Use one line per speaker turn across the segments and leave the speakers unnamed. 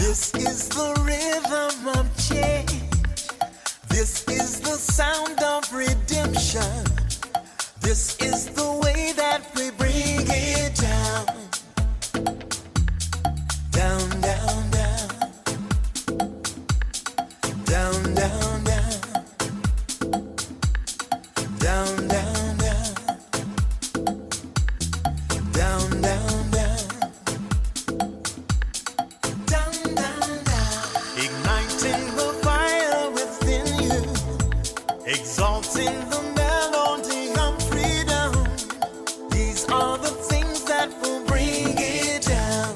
This is the rhythm of change. This is the sound of redemption. This is the way that we bring it down. Down, down, down. Down, down, down. Down, down, down. Down, down, down. Down, down, down. Igniting the fire within you. Exalting the melody of freedom. These are the things that will bring it down.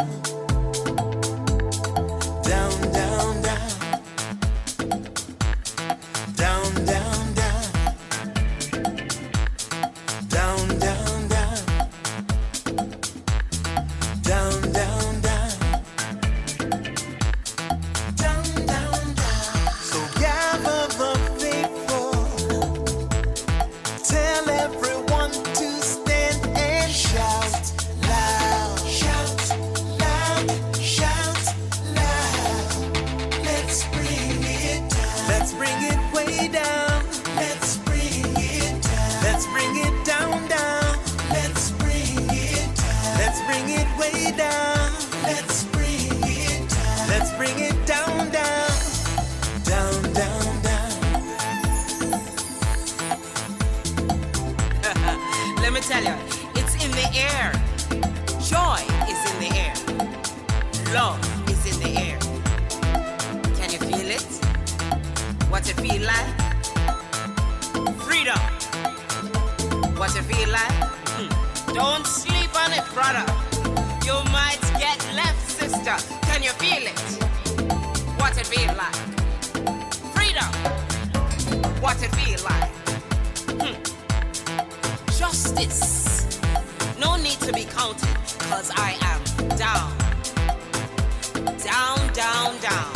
Down, down, down. Down, down, down. Down, down, down. Down, down, down. Down, down, down. So gather the faithful. Tell everyone to stand and shout loud. Shout loud. Shout loud. Let's bring it down. Let's bring it way down. Let's bring it down. Let's bring it down, down. Let's bring it down. Let's bring it way down. Let's bring it down. Let's bring it down, down. Down, down, down.
Let me tell you, it's in the air. Joy is in the air. Love is in the air. Can you feel it? What it feel like? Freedom. What it feel like? Don't sleep on it, brother. You might get left, sister. Can you feel it? What it feel like? Freedom. What it feel like? Justice. No need to be counted, cause I am down. Down, down, down.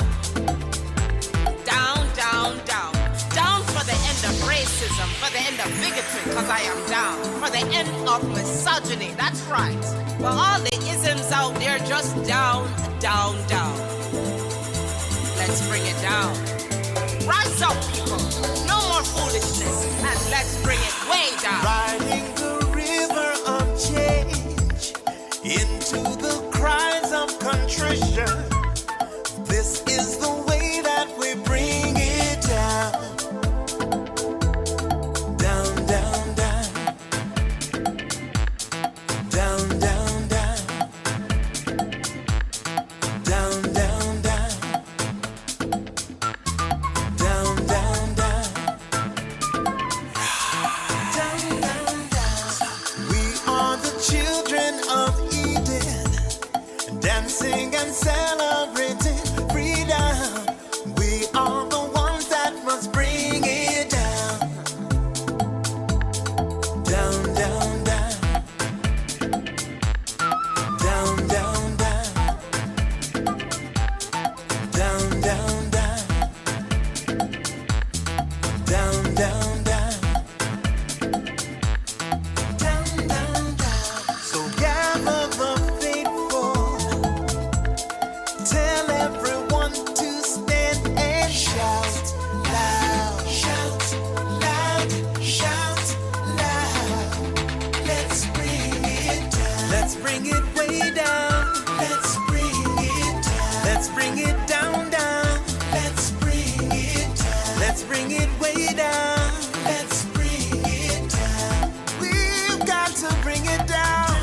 Down, down, down. Down for the end of racism, for the end of bigotry, cause I am down. For the end of misogyny, that's right. For all the isms out there, just down, down, down. Let's bring it down. Rise up, people. No more foolishness, and let's bring it way down.
Riding the river of change into the cries of contrition. This is the way that we bring it down. Down, down, down. Down, down, down. Down, down, down. Down, down, down. Down, down, down. We are the children of Eden, dancing and celebrating freedom. We are the ones that must bring it down. Down, down, down. Down, down, down. Down, down, down. Down, down, down. Down, down, down. So gather the faithful. Tell everyone to stand and shout loud. Shout loud. Shout loud. Let's bring it down. Let's bring it way down. Let's bring it down. Let's bring it down, down. Let's bring it down. Let's bring it way down. Let's bring it down. We've got to bring it down.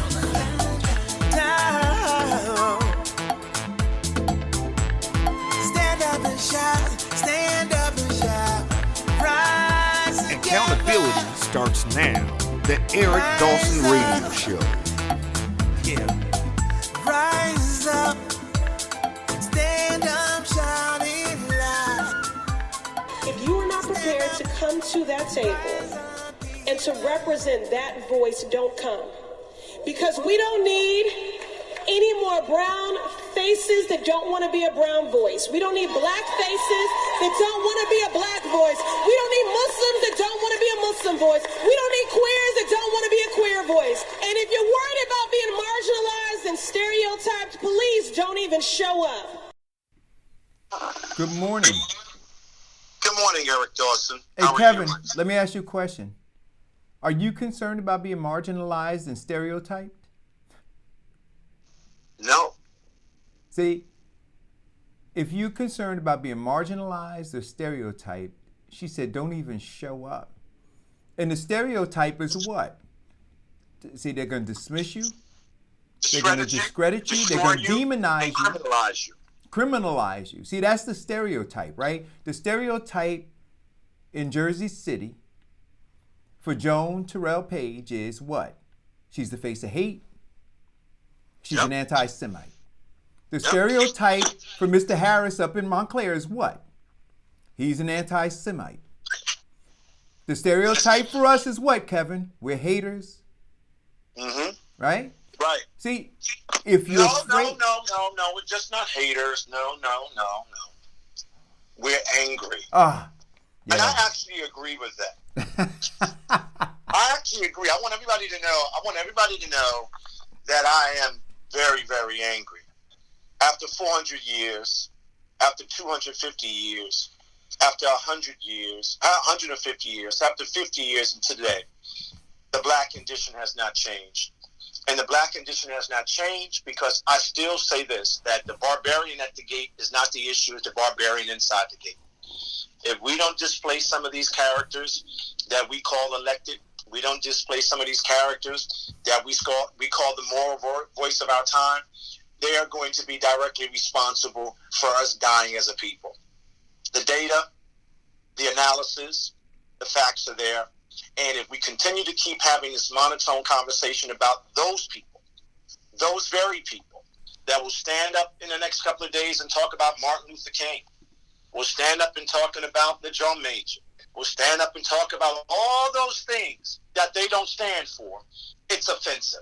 Down. Stand up and shout. Stand up and shout. Rise together.
Accountability starts now. The Eric Dawson Radio Show.
Yeah. Rise up. Stand up, shouting loud.
If you are not prepared to come to that table and to represent that voice, don't come. Because we don't need any more brown faces that don't want to be a brown voice. We don't need black faces that don't want to be a black voice. We don't need Muslims that don't want to be a Muslim voice. We don't need queers that don't want to be a queer voice. And if you're worried about being marginalized and stereotyped, please don't even show up.
Good morning.
Good morning, Eric Dawson.
Hey,
How are
Kevin,
you?
let me ask you a question. Are you concerned about being marginalized and stereotyped?
No.
See, if you're concerned about being marginalized or stereotyped, she said, don't even show up. And the stereotype is what? See, they're going to dismiss you. They're going to discredit you. They're going to demonize you.
Criminalize you.
Criminalize you. See, that's the stereotype, right? The stereotype in Jersey City for Joan Terrell Page is what? She's the face of hate. She's an anti-Semite. The stereotype for Mr. Harris up in Montclair is what? He's an anti-Semite. The stereotype for us is what, Kevin? We're haters.
Mm-hmm.
Right?
Right.
See, if you're afraid...
No. We're just not haters. No. We're angry.
Yeah.
And I actually agree with that. I actually agree. I want everybody to know that I am very, very angry. After 400 years, after 250 years, after 100 years, 150 years, after 50 years and today, the black condition has not changed. And the black condition has not changed because I still say this, that the barbarian at the gate is not the issue, it's the barbarian inside the gate. If we don't displace some of these characters that we call elected, we don't displace some of these characters that we call the moral voice of our time, they are going to be directly responsible for us dying as a people. The data, the analysis, the facts are there. And if we continue to keep having this monotone conversation about those people, those very people that will stand up in the next couple of days and talk about Martin Luther King, will stand up and talking about the drum major, will stand up and talk about all those things that they don't stand for, it's offensive.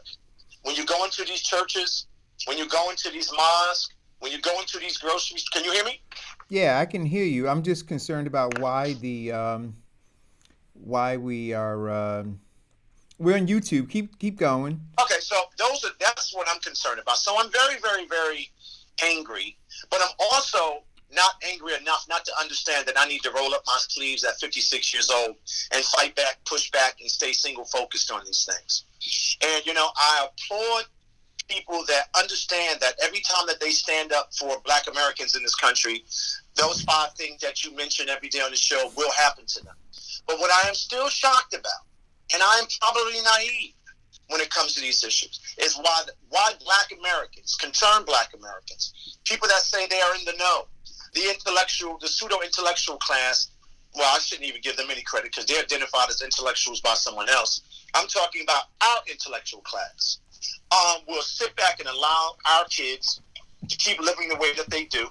When you go into these churches, when you go into these mosques, when you go into these groceries, can you hear me?
Yeah, I can hear you. I'm just concerned about why we are we're on YouTube. Keep going.
Okay, so that's what I'm concerned about. So I'm very, very, very angry, but I'm also not angry enough not to understand that I need to roll up my sleeves at 56 years old and fight back, push back, and stay single focused on these things. And I applaud people that understand that every time that they stand up for black Americans in this country, those 5 things that you mention every day on the show will happen to them. But what I am still shocked about, and I am probably naive when it comes to these issues, is why black Americans, concerned black Americans, people that say they are in the know, the pseudo-intellectual class, well, I shouldn't even give them any credit because they're identified as intellectuals by someone else. I'm talking about our intellectual class. Will sit back and allow our kids to keep living the way that they do,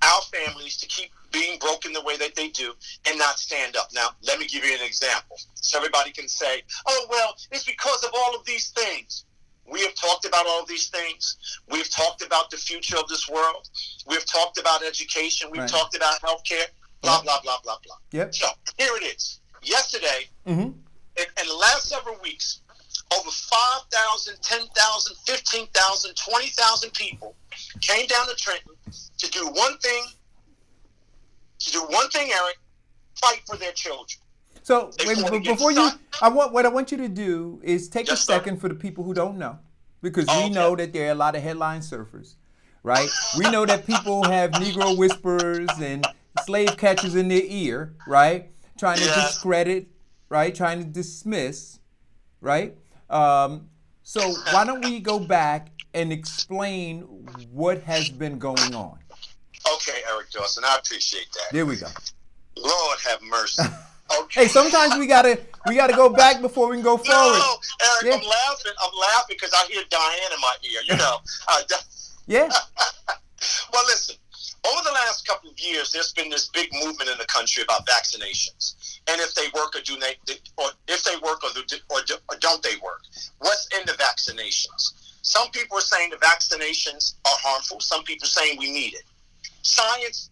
our families to keep being broken the way that they do, and not stand up. Now, let me give you an example. So everybody can say, oh, well, it's because of all of these things. We have talked about all of these things. We've talked about the future of this world. We've talked about education. We've talked about healthcare, blah, blah, blah, blah, blah.
Yep.
So here it is. Yesterday, in the last several weeks, over 5,000, 10,000, 15,000, 20,000 people came down to Trenton to do one thing, Eric, fight for their children.
So before what I want you to do is take a second for the people who don't know, because we know that there are a lot of headline surfers, right? We know that people have Negro whisperers and slave catchers in their ear, right? Trying to discredit, right? Trying to dismiss, right? So why don't we go back and explain what has been going on?
Okay, Eric Dawson, I appreciate that.
There we go.
Lord have mercy. Okay.
Hey, sometimes we gotta go back before we can go forward.
No, Eric, I'm laughing because I hear Diane in my ear.
Yeah.
Well, listen. Over the last couple of years, there's been this big movement in the country about vaccinations, and if they work or don't they work? What's in the vaccinations? Some people are saying the vaccinations are harmful. Some people are saying we need it. Science,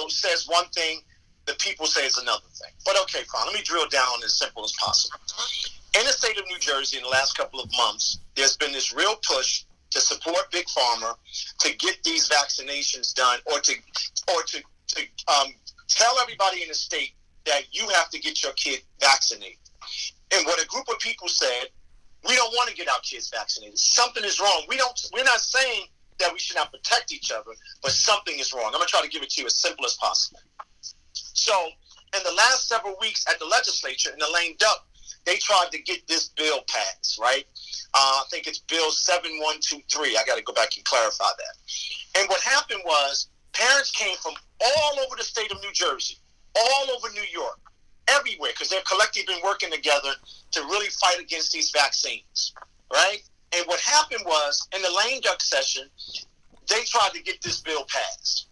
says one thing. The people say it's another thing. But okay, fine. Let me drill down as simple as possible. In the state of New Jersey, in the last couple of months, there's been this real push to support Big Pharma to get these vaccinations done, or to tell everybody in the state that you have to get your kid vaccinated. And what a group of people said, we don't want to get our kids vaccinated. Something is wrong. We're not saying that we should not protect each other, but something is wrong. I'm going to try to give it to you as simple as possible. So in the last several weeks at the legislature, in the lame duck, they tried to get this bill passed, right? I think it's Bill 7123. I got to go back and clarify that. And what happened was parents came from all over the state of New Jersey, all over New York, everywhere, because they've collectively been working together to really fight against these vaccines, right? And what happened was, in the lame duck session, they tried to get this bill passed,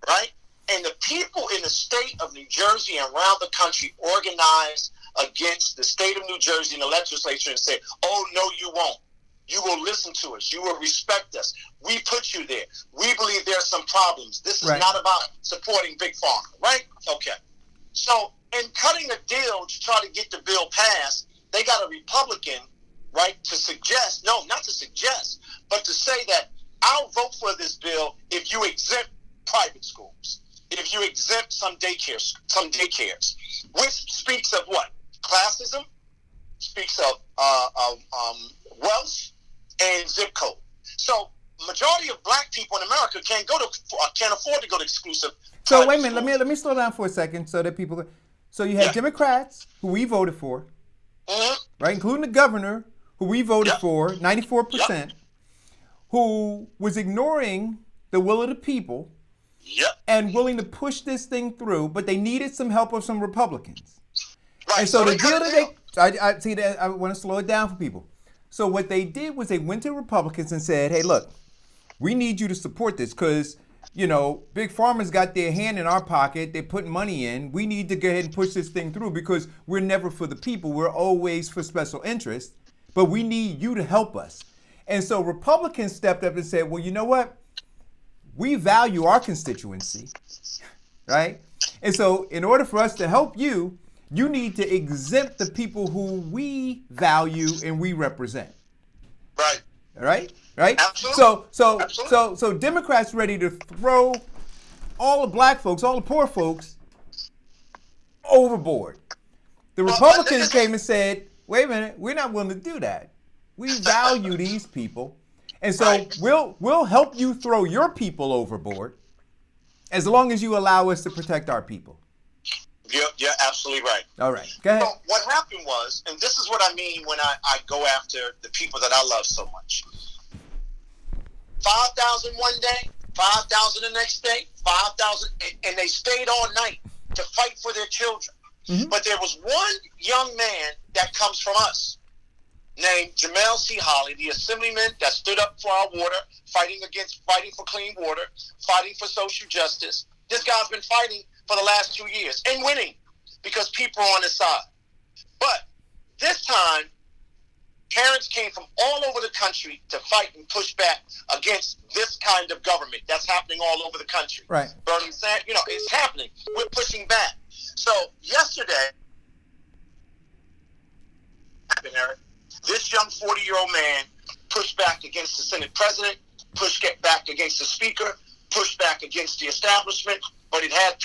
right? And the people in the state of New Jersey and around the country organized against the state of New Jersey and the legislature and said, oh, no, you won't. You will listen to us. You will respect us. We put you there. We believe there are some problems. This is not about supporting Big Pharma, right? Okay. So in cutting a deal to try to get the bill passed, they got a Republican, right, to suggest, no, not to suggest, but to say that I'll vote for this bill if you exempt private schools, if you exempt some daycares, which speaks of what? Classism, speaks of wealth and zip code. So majority of black people in America can't afford to go to exclusive.
So wait a minute, let me slow down for a second so that people. So you had Democrats who we voted for, right, including the governor who we voted for, 94%, who was ignoring the will of the people, and willing to push this thing through, but they needed some help of some Republicans.
Right.
And so the deal that I see that I want to slow it down for people. So what they did was they went to Republicans and said, hey, look, we need you to support this because, you know, Big Pharma's got their hand in our pocket. They're putting money in. We need to go ahead and push this thing through because we're never for the people. We're always for special interest. But we need you to help us. And so Republicans stepped up and said, well, you know what? We value our constituency, right? And so in order for us to help you, you need to exempt the people who we value and we represent.
Right.
All right? Right?
Absolutely.
So Democrats ready to throw all the black folks, all the poor folks overboard. The Republicans came and said, wait a minute, we're not willing to do that. We value these people. And so we'll help you throw your people overboard as long as you allow us to protect our people.
You're absolutely right.
All right. Go ahead.
So what happened was, and this is what I mean when I go after the people that I love so much. 5,000 one day, 5,000 the next day, 5,000, and they stayed all night to fight for their children. Mm-hmm. But there was one young man that comes from us named Jamel C. Holly, the assemblyman that stood up for our water, fighting for clean water, fighting for social justice. This guy's been fighting for the last 2 years and winning because people are on his side. But this time, parents came from all over the country to fight and push back against this kind of government that's happening all over the country.
Right.
Bernie Sanders, it's happening. We're pushing back. So yesterday, this young 40-year-old man pushed back against the Senate president, pushed back against the speaker, pushed back against the establishment, but he had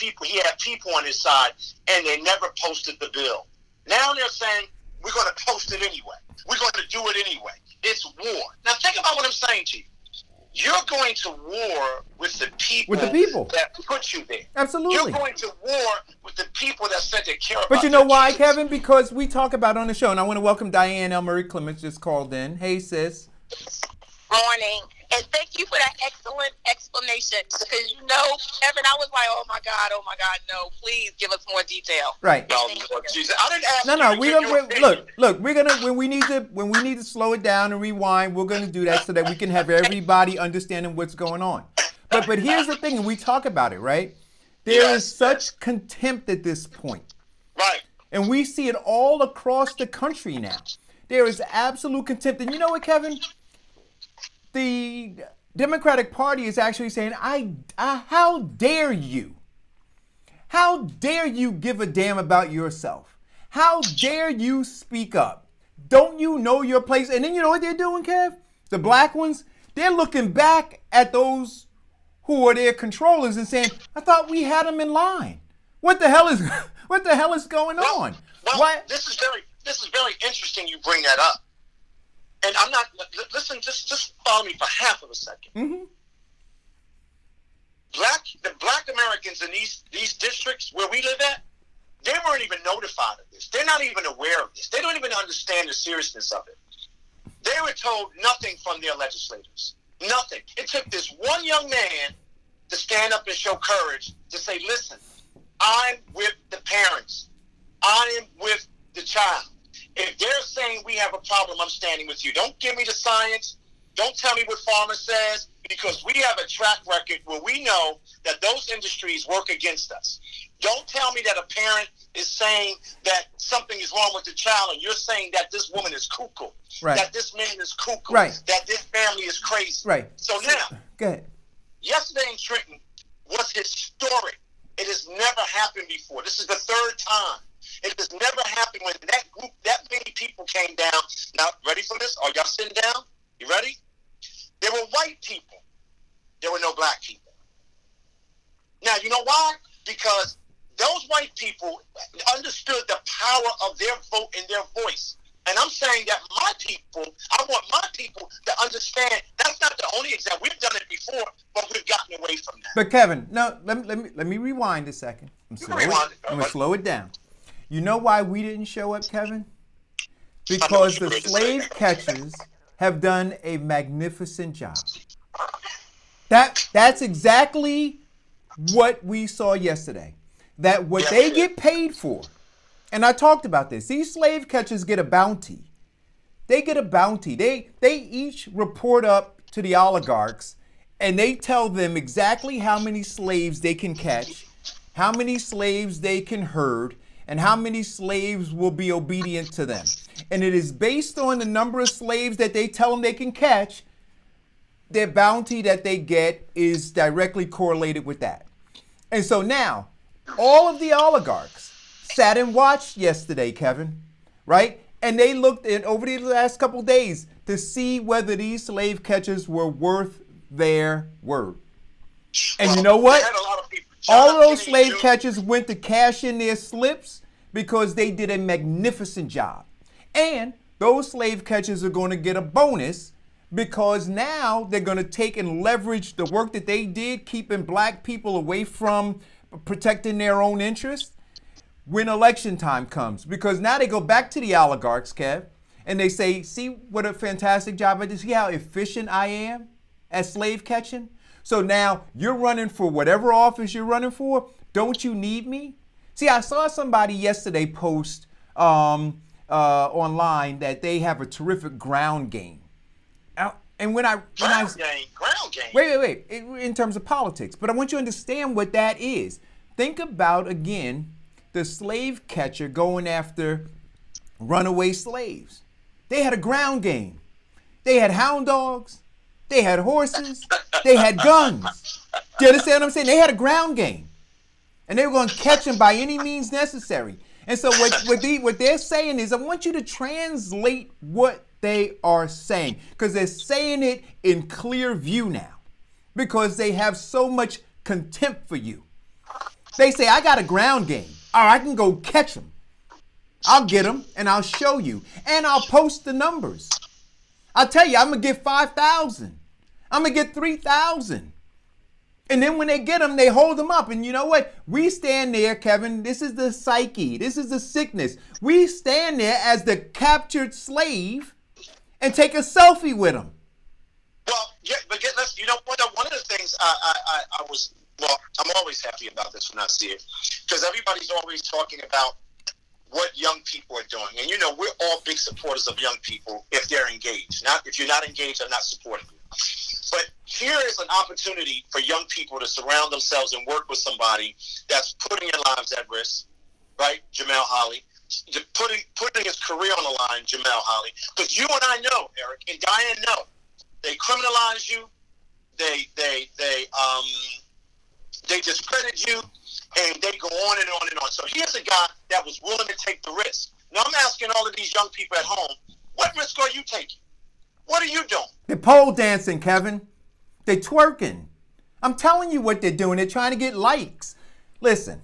people on his side, and they never posted the bill. Now they're saying, we're going to post it anyway. We're going to do it anyway. It's war. Now think about what I'm saying to you. You're going to war with the people that put you there.
Absolutely.
You're going to war with the people that said they care about
But you know why,
kids.
Kevin? Because we talk about on the show, and I want to welcome Diane L. Murray Clements just called in. Hey, sis.
Morning. And thank you for that excellent explanation. Because, Kevin, I was like, oh, my God, no. Please give us more detail.
Right.
No, Jesus. I didn't ask
No,
you
we're
to give your
gonna
opinion.
look. We're gonna when we need to slow it down and rewind. We're gonna do that so that we can have everybody understanding what's going on. But here's the thing, and we talk about it, right? There is such contempt at this point,
Right.
and we see it all across the country now. There is absolute contempt, and you know what, Kevin? The Democratic Party is actually saying, how dare you? How dare you give a damn about yourself? How dare you speak up? Don't you know your place? And then you know what they're doing, Kev? The black ones, they're looking back at those who are their controllers and saying, I thought we had them in line. What the hell is going on?
Well,
What?
This is very interesting you bring that up. And I'm not, listen, just follow me for half of a second.
Mm-hmm.
The black Americans in these districts where we live at, they weren't even notified of this. They're not even aware of this. They don't even understand the seriousness of it. They were told nothing from their legislators. Nothing. It took this one young man to stand up and show courage to say, listen, I'm with the parents. I am with the child. If they're saying we have a problem, I'm standing with you. Don't give me the science. Don't tell me what Pharma says, because we have a track record where we know that those industries work against us. Don't tell me that a parent is saying that something is wrong with the child and you're saying that this woman is cuckoo,
right.
that this man is cuckoo,
right.
that this family is crazy.
Right.
So now,
go ahead.
Yesterday in Trenton was historic. It has never happened before. This is the third time. It has never happened when that many people came down. Now, ready for this? Are y'all sitting down? You ready? There were white people. There were no black people. Now, you know why? Because those white people understood the power of their vote and their voice. And I'm saying that I want my people to understand that's not the only example. We've done it before, but we've gotten away from that.
But Kevin, no, let me rewind a second. I'm going to slow it down. You know why we didn't show up, Kevin? Because the slave catchers have done a magnificent job. That's exactly what we saw yesterday. That what they get paid for, and I talked about this, these slave catchers get a bounty. They get a bounty. They each report up to the oligarchs, and they tell them exactly how many slaves they can catch, how many slaves they can herd, and how many slaves will be obedient to them. And it is based on the number of slaves that they tell them they can catch. Their bounty that they get is directly correlated with that. And so now, all of the oligarchs sat and watched yesterday, Kevin, right? And they looked at over the last couple of days to see whether these slave catchers were worth their word. And you know what? All of those slave catchers went to cash in their slips because they did a magnificent job. And those slave catchers are going to get a bonus because now they're going to take and leverage the work that they did, keeping black people away from protecting their own interests when election time comes. Because now they go back to the oligarchs, Kev, and they say, see what a fantastic job I did. See how efficient I am at slave catching? So now you're running for whatever office you're running for. Don't you need me? See, I saw somebody yesterday post online that they have a terrific ground game. And ground game. Wait. In terms of politics, but I want you to understand what that is. Think about again the slave catcher going after runaway slaves. They had a ground game. They had hound dogs. They had horses. They had guns. Do you understand what I'm saying? They had a ground game, and they were going to catch them by any means necessary. And so what they're saying is, I want you to translate what they are saying, because they're saying it in clear view now, because they have so much contempt for you. They say, I got a ground game. All right, I can go catch them. I'll get them, and I'll show you, and I'll post the numbers. I'll tell you, I'm going to get 5,000. I'm going to get 3,000. And then when they get them, they hold them up. And you know what? We stand there, Kevin. This is the psyche. This is the sickness. We stand there as the captured slave and take a selfie with them.
Well, yeah, but you know what? One of the things I'm always happy about this when I see it, because everybody's always talking about what young people are doing. And, you know, we're all big supporters of young people if they're engaged. If you're not engaged, I'm not supporting you. But here is an opportunity for young people to surround themselves and work with somebody that's putting their lives at risk, right? Jamel Holly. Putting his career on the line, Jamel Holly. Because you and I know, Eric, and Diane know, they criminalize you, they discredit you, and they go on and on and on. So here's a guy that was willing to take the risk. Now I'm asking all of these young people at home, what risk are you taking? What are you doing?
They're pole dancing, Kevin. They're twerking. I'm telling you what they're doing. They're trying to get likes. Listen,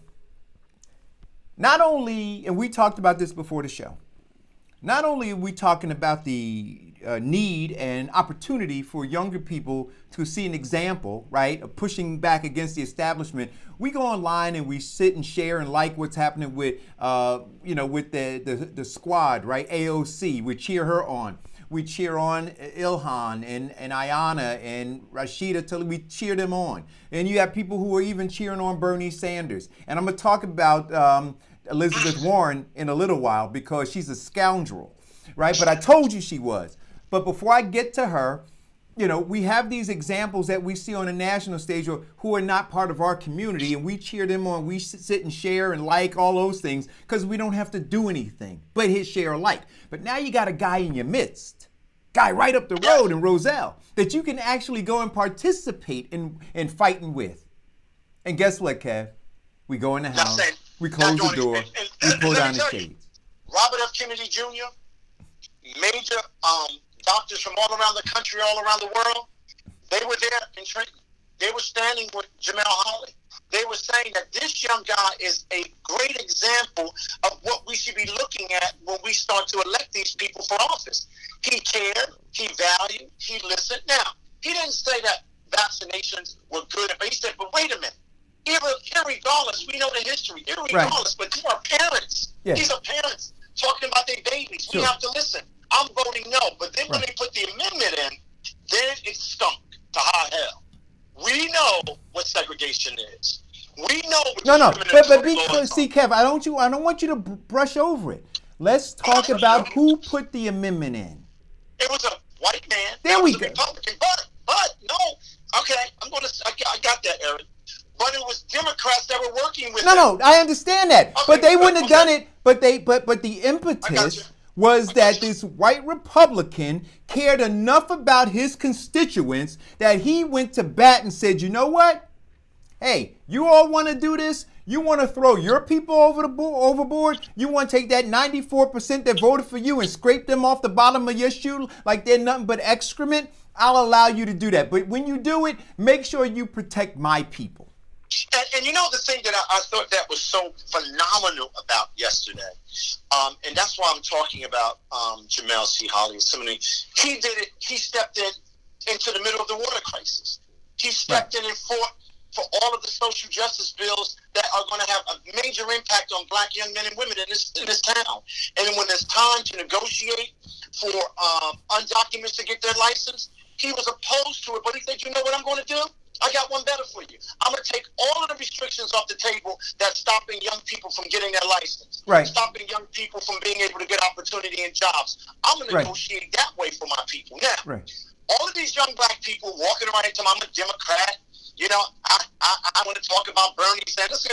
not only, and we talked about this before the show, not only are we talking about the need and opportunity for younger people to see an example, right, of pushing back against the establishment. We go online and we sit and share and like what's happening with, with the squad, right, AOC. We cheer her on. We cheer on Ilhan and Ayanna and Rashida Tlaib. We cheer them on. And you have people who are even cheering on Bernie Sanders. And I'm going to talk about Elizabeth Warren in a little while because she's a scoundrel, right? But I told you she was. But before I get to her, we have these examples that we see on the national stage who are not part of our community, and we cheer them on. We sit and share and like all those things because we don't have to do anything but hit share or like. But now you got a guy in your midst, guy right up the road in Roselle, that you can actually go and participate in fighting with. And guess what, Kev? We go in the house, we close the door, we pull down the shades.
Robert F. Kennedy Jr., major doctors from all around the country, all around the world, they were there in Trenton. They were standing with Jamel Holly. They were saying that this young guy is a great example of what we should be looking at when we start to elect these people for office. He cared, he valued, he listened. Now, he didn't say that vaccinations were good, but he said, but wait a minute. Irregardless, we know the history. Irregardless, but these are parents.
Yeah.
These are parents talking about their babies.
Sure.
We have to listen. I'm voting no. But then when they put the amendment in, then it stunk to high hell. We know what segregation is. We know what
but because see, Kev, I don't want you to brush over it. Let's talk about who put the amendment in.
It was a white man.
There we go.
Republican, but no. Okay, I got that, Eric. But it was Democrats that were working with them.
No, I understand that.
Okay,
but they wouldn't have done it. But the impetus was that this white Republican cared enough about his constituents that he went to bat and said, you know what? Hey, you all want to do this? You want to throw your people overboard? You want to take that 94% that voted for you and scrape them off the bottom of your shoe like they're nothing but excrement? I'll allow you to do that. But when you do it, make sure you protect my people.
And you know the thing that I thought that was so phenomenal about yesterday, and that's why I'm talking about Jamel C. Holly and somebody. He did it. He stepped into the middle of the water crisis. He stepped in and fought for all of the social justice bills that are going to have a major impact on black young men and women in this town. And when there's time to negotiate for undocumented to get their license, he was opposed to it. But he said, you know what I'm going to do? I got one better for you. I'm going to take all of the restrictions off the table that's stopping young people from getting their license.
Right.
Stopping young people from being able to get opportunity and jobs. I'm going to negotiate that way for my people. Now, all of these young black people walking around and telling I'm a Democrat, I want to talk about Bernie Sanders.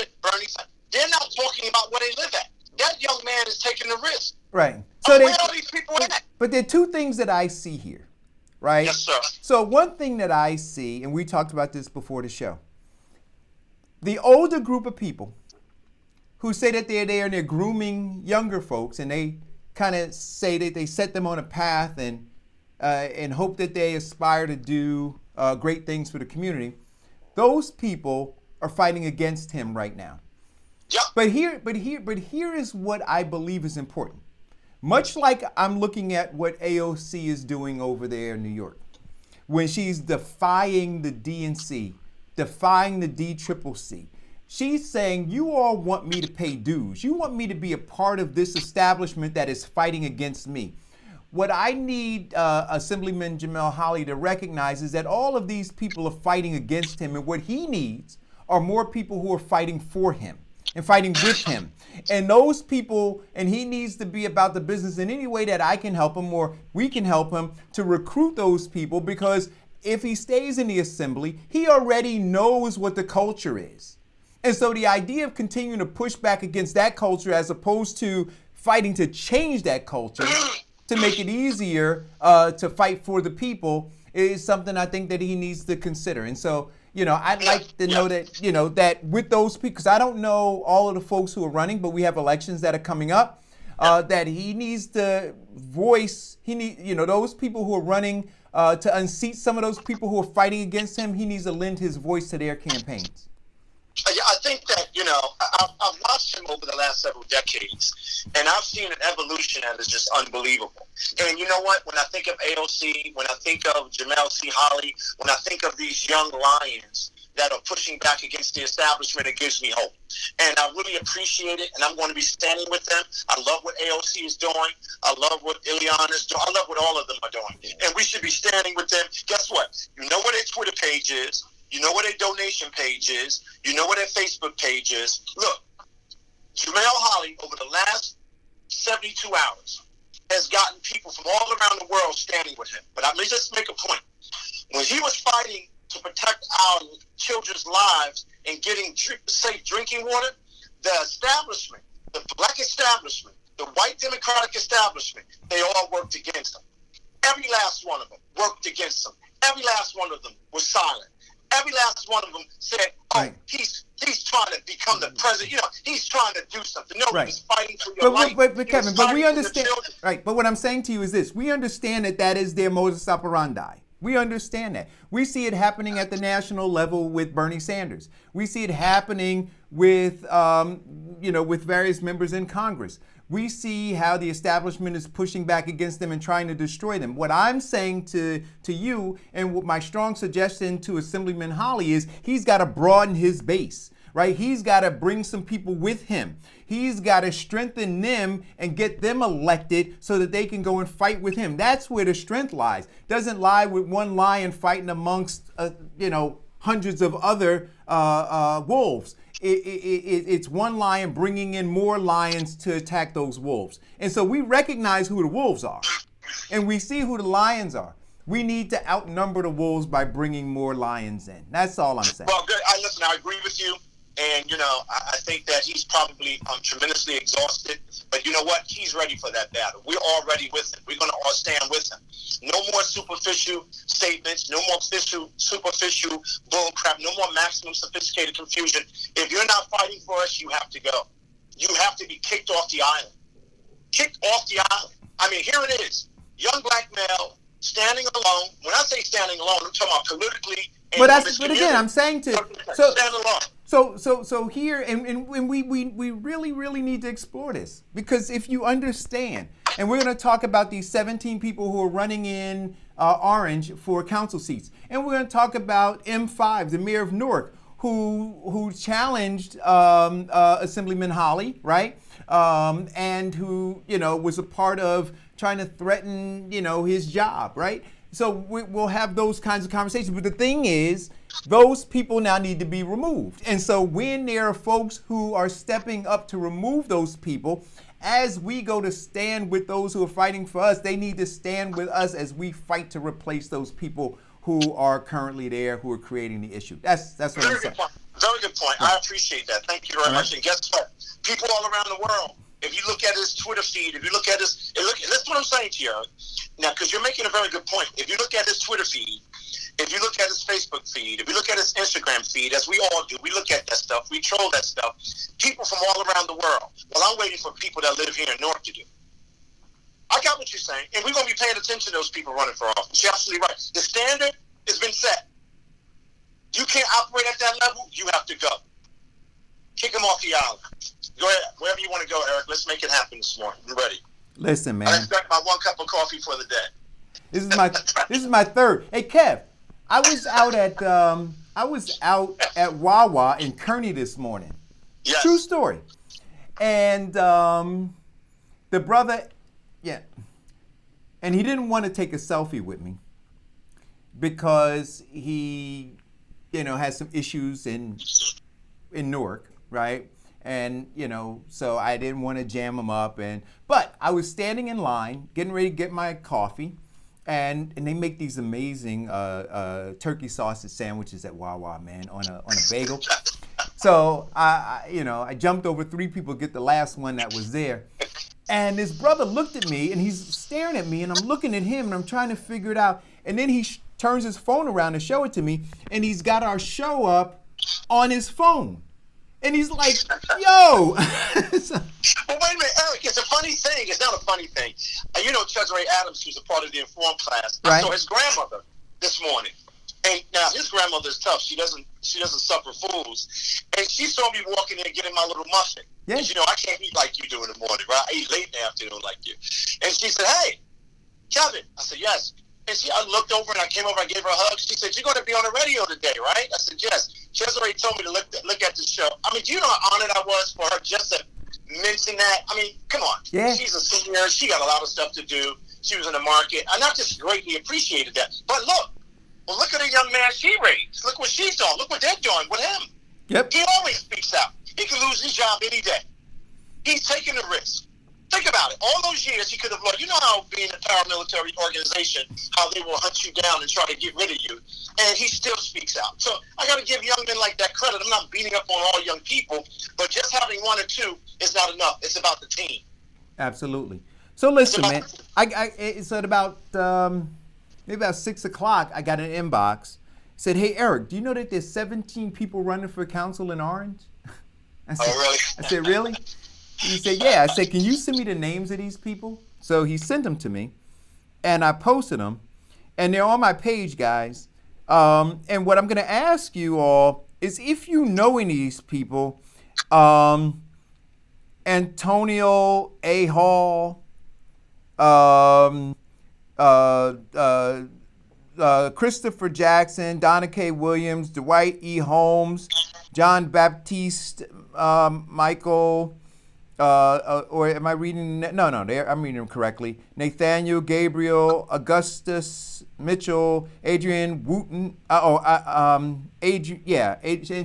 They're not talking about where they live at. That young man is taking the risk.
Right.
So where are these people at?
But there are two things that I see here. Right?
Yes, sir.
So one thing that I see, and we talked about this before the show, the older group of people who say that they're there and they're grooming younger folks, and they kind of say that they set them on a path and hope that they aspire to do great things for the community. Those people are fighting against him right now.
Yeah.
But here is what I believe is important. Much like I'm looking at what AOC is doing over there in New York, when she's defying the DNC, defying the DCCC, she's saying, you all want me to pay dues. You want me to be a part of this establishment that is fighting against me. What I need Assemblyman Jamel Holly to recognize is that all of these people are fighting against him, and what he needs are more people who are fighting for him and fighting with him. And those people, and he needs to be about the business in any way that I can help him or we can help him to recruit those people, because if he stays in the assembly, he already knows what the culture is. And so the idea of continuing to push back against that culture as opposed to fighting to change that culture to make it easier to fight for the people is something I think that he needs to consider. And so, I'd like to know that, that with those people, because I don't know all of the folks who are running, but we have elections that are coming up, that he needs to voice, those people who are running to unseat some of those people who are fighting against him, he needs to lend his voice to their campaigns?
Yeah, I think that, I've watched him over the last several decades, and I've seen an evolution that is just unbelievable. And you know what? When I think of AOC, when I think of Jamel C. Holly, when I think of these young lions that are pushing back against the establishment, it gives me hope. And I really appreciate it, and I'm going to be standing with them. I love what AOC is doing. I love what Ileana is doing. I love what all of them are doing. And we should be standing with them. Guess what? You know what their Twitter page is. You know what their donation page is. You know what their Facebook page is. Look, Jamel Holly, over the last 72 hours, has gotten people from all around the world standing with him. But let me just make a point. When he was fighting to protect our children's lives and getting safe drinking water, the establishment, the black establishment, the white Democratic establishment, they all worked against him. Every last one of them worked against him. Every last one of them was silent. Every last one of them said,
right.
he's trying to become the president. He's trying to do something. No,
right.
He's fighting for your life.
But Kevin, but we understand. Right, but what I'm saying to you is this. We understand that is their modus operandi. We understand that. We see it happening at the national level with Bernie Sanders. We see it happening with, with various members in Congress. We see how the establishment is pushing back against them and trying to destroy them. What I'm saying to you, and what my strong suggestion to Assemblyman Holly is, he's got to broaden his base, right? He's got to bring some people with him. He's got to strengthen them and get them elected so that they can go and fight with him. That's where the strength lies. Doesn't lie with one lion fighting amongst, hundreds of other wolves. It's one lion bringing in more lions to attack those wolves. And so we recognize who the wolves are, and we see who the lions are. We need to outnumber the wolves by bringing more lions in. That's all I'm saying.
Well, good. Listen, I agree with you. And, I think that he's probably tremendously exhausted. But you know what? He's ready for that battle. We're all ready with him. We're going to all stand with him. No more superficial statements. No more superficial bull crap. No more maximum sophisticated confusion. If you're not fighting for us, you have to go. You have to be kicked off the island. Kicked off the island. I mean, here it is. Young black male standing alone. When I say standing alone, I'm talking about politically.
But again, I'm saying
stand alone.
So here, and we really need to explore this, because if you understand, and we're going to talk about these 17 people who are running in Orange for council seats, and we're going to talk about M5, the mayor of Newark, who challenged Assemblyman Holly, right, and who was a part of trying to threaten his job, right. So we'll have those kinds of conversations. But the thing is, those people now need to be removed. And so when there are folks who are stepping up to remove those people, as we go to stand with those who are fighting for us, they need to stand with us as we fight to replace those people who are currently there, who are creating the issue. That's what I'm saying.
Very good point. I appreciate that. Thank you very much. And guess what? People all around the world, if you look at his Twitter feed, if you look at his, that's what I'm saying to you, Eric. Now, because you're making a very good point. If you look at his Twitter feed, if you look at his Facebook feed, if you look at his Instagram feed, as we all do, we look at that stuff, we troll that stuff. People from all around the world. Well, I'm waiting for people that live here in Newark to do. I got what you're saying, and we're going to be paying attention to those people running for office. You're absolutely right. The standard has been set. You can't operate at that level, you have to go. Kick them off the island. Go ahead. Wherever you want to go, Eric. Let's make it happen this morning. I'm ready.
Listen, man.
I expect my 1 cup of coffee for the day.
This is my third. Hey, Kev, I was out at Wawa in Kearney this morning.
Yes.
True story. And the brother, and he didn't want to take a selfie with me because he, has some issues in Newark, right? And, so I didn't want to jam him up. But I was standing in line, getting ready to get my coffee. And they make these amazing turkey sausage sandwiches at Wawa, man, on a bagel. So I jumped over 3 people to get the last one that was there. And this brother looked at me, and he's staring at me, and I'm looking at him, and I'm trying to figure it out. And then he turns his phone around to show it to me, and he's got our show up on his phone. And he's like, yo.
Well, wait a minute, Eric. It's a funny thing. It's not a funny thing. You know, Cesare Adams, who's a part of the Informed class.
Right.
I saw his grandmother this morning, and now his grandmother's tough. She doesn't suffer fools. And she saw me walking in getting my little muffin.
Yeah.
You know, I can't eat like you do in the morning, right? I eat late in the afternoon like you. And she said, "Hey, Kevin." I said, "Yes." And I looked over and I came over, I gave her a hug. She said, "You're going to be on the radio today, right?" I said, "Yes." Cesare told me to look at the show. I mean, do you know how honored I was for her just to mention that? I mean, come on.
Yeah.
She's a senior. She got a lot of stuff to do. She was in the market. And I just greatly appreciated that. But look at the young man she raised. Look what she's doing. Look what they're doing with him.
Yep.
He always speaks out. He could lose his job any day. He's taking the risk. Think about it. All those years he could have lost. You know how being a paramilitary organization, how they will hunt you down and try to get rid of you. And he still speaks out. So I got to give young men like that credit. I'm not beating up on all young people, but just having one or two is not enough. It's about the team.
Absolutely. So listen, man. It's at about maybe about 6 o'clock. I got an inbox. It said, "Hey Eric, do you know that there's 17 people running for council in Orange?" I said,
Oh, really?
I said, "Really?" He said, "Yeah." I said, "Can you send me the names of these people?" So he sent them to me, and I posted them, and they're on my page, guys. And what I'm going to ask you all is if you know any of these people, Antonio A. Hall, Christopher Jackson, Donna K. Williams, Dwight E. Holmes, John Baptiste, Michael, or am I reading? No, I'm reading them correctly. Nathaniel Gabriel, Augustus Mitchell, Adrian Wooten. And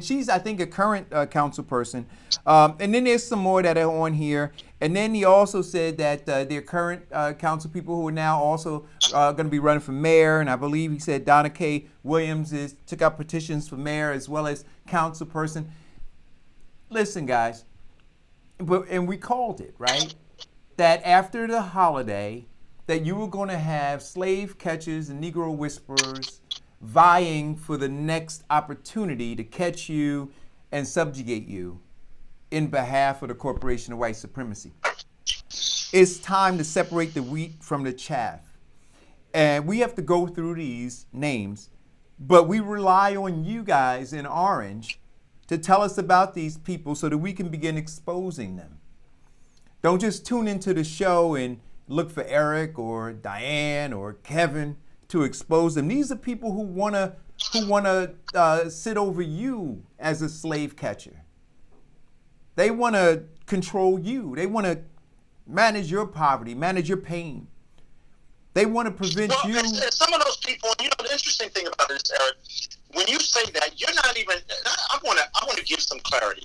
she's, I think, a current council person. And then there's some more that are on here. And then he also said that their current council people who are now also going to be running for mayor. And I believe he said Donna K. Williams took out petitions for mayor as well as council person. Listen, guys. And we called it, right? That after the holiday, that you were going to have slave catchers and Negro whisperers vying for the next opportunity to catch you and subjugate you in behalf of the corporation of white supremacy. It's time to separate the wheat from the chaff. And we have to go through these names, but we rely on you guys in Orange to tell us about these people so that we can begin exposing them. Don't just tune into the show and look for Eric or Diane or Kevin to expose them. These are people who wanna sit over you as a slave catcher. They wanna control you. They wanna manage your poverty, manage your pain. They want to prevent you.
And some of those people, you know, the interesting thing about this, Eric, when you say that, you're not even. I want to give some clarity.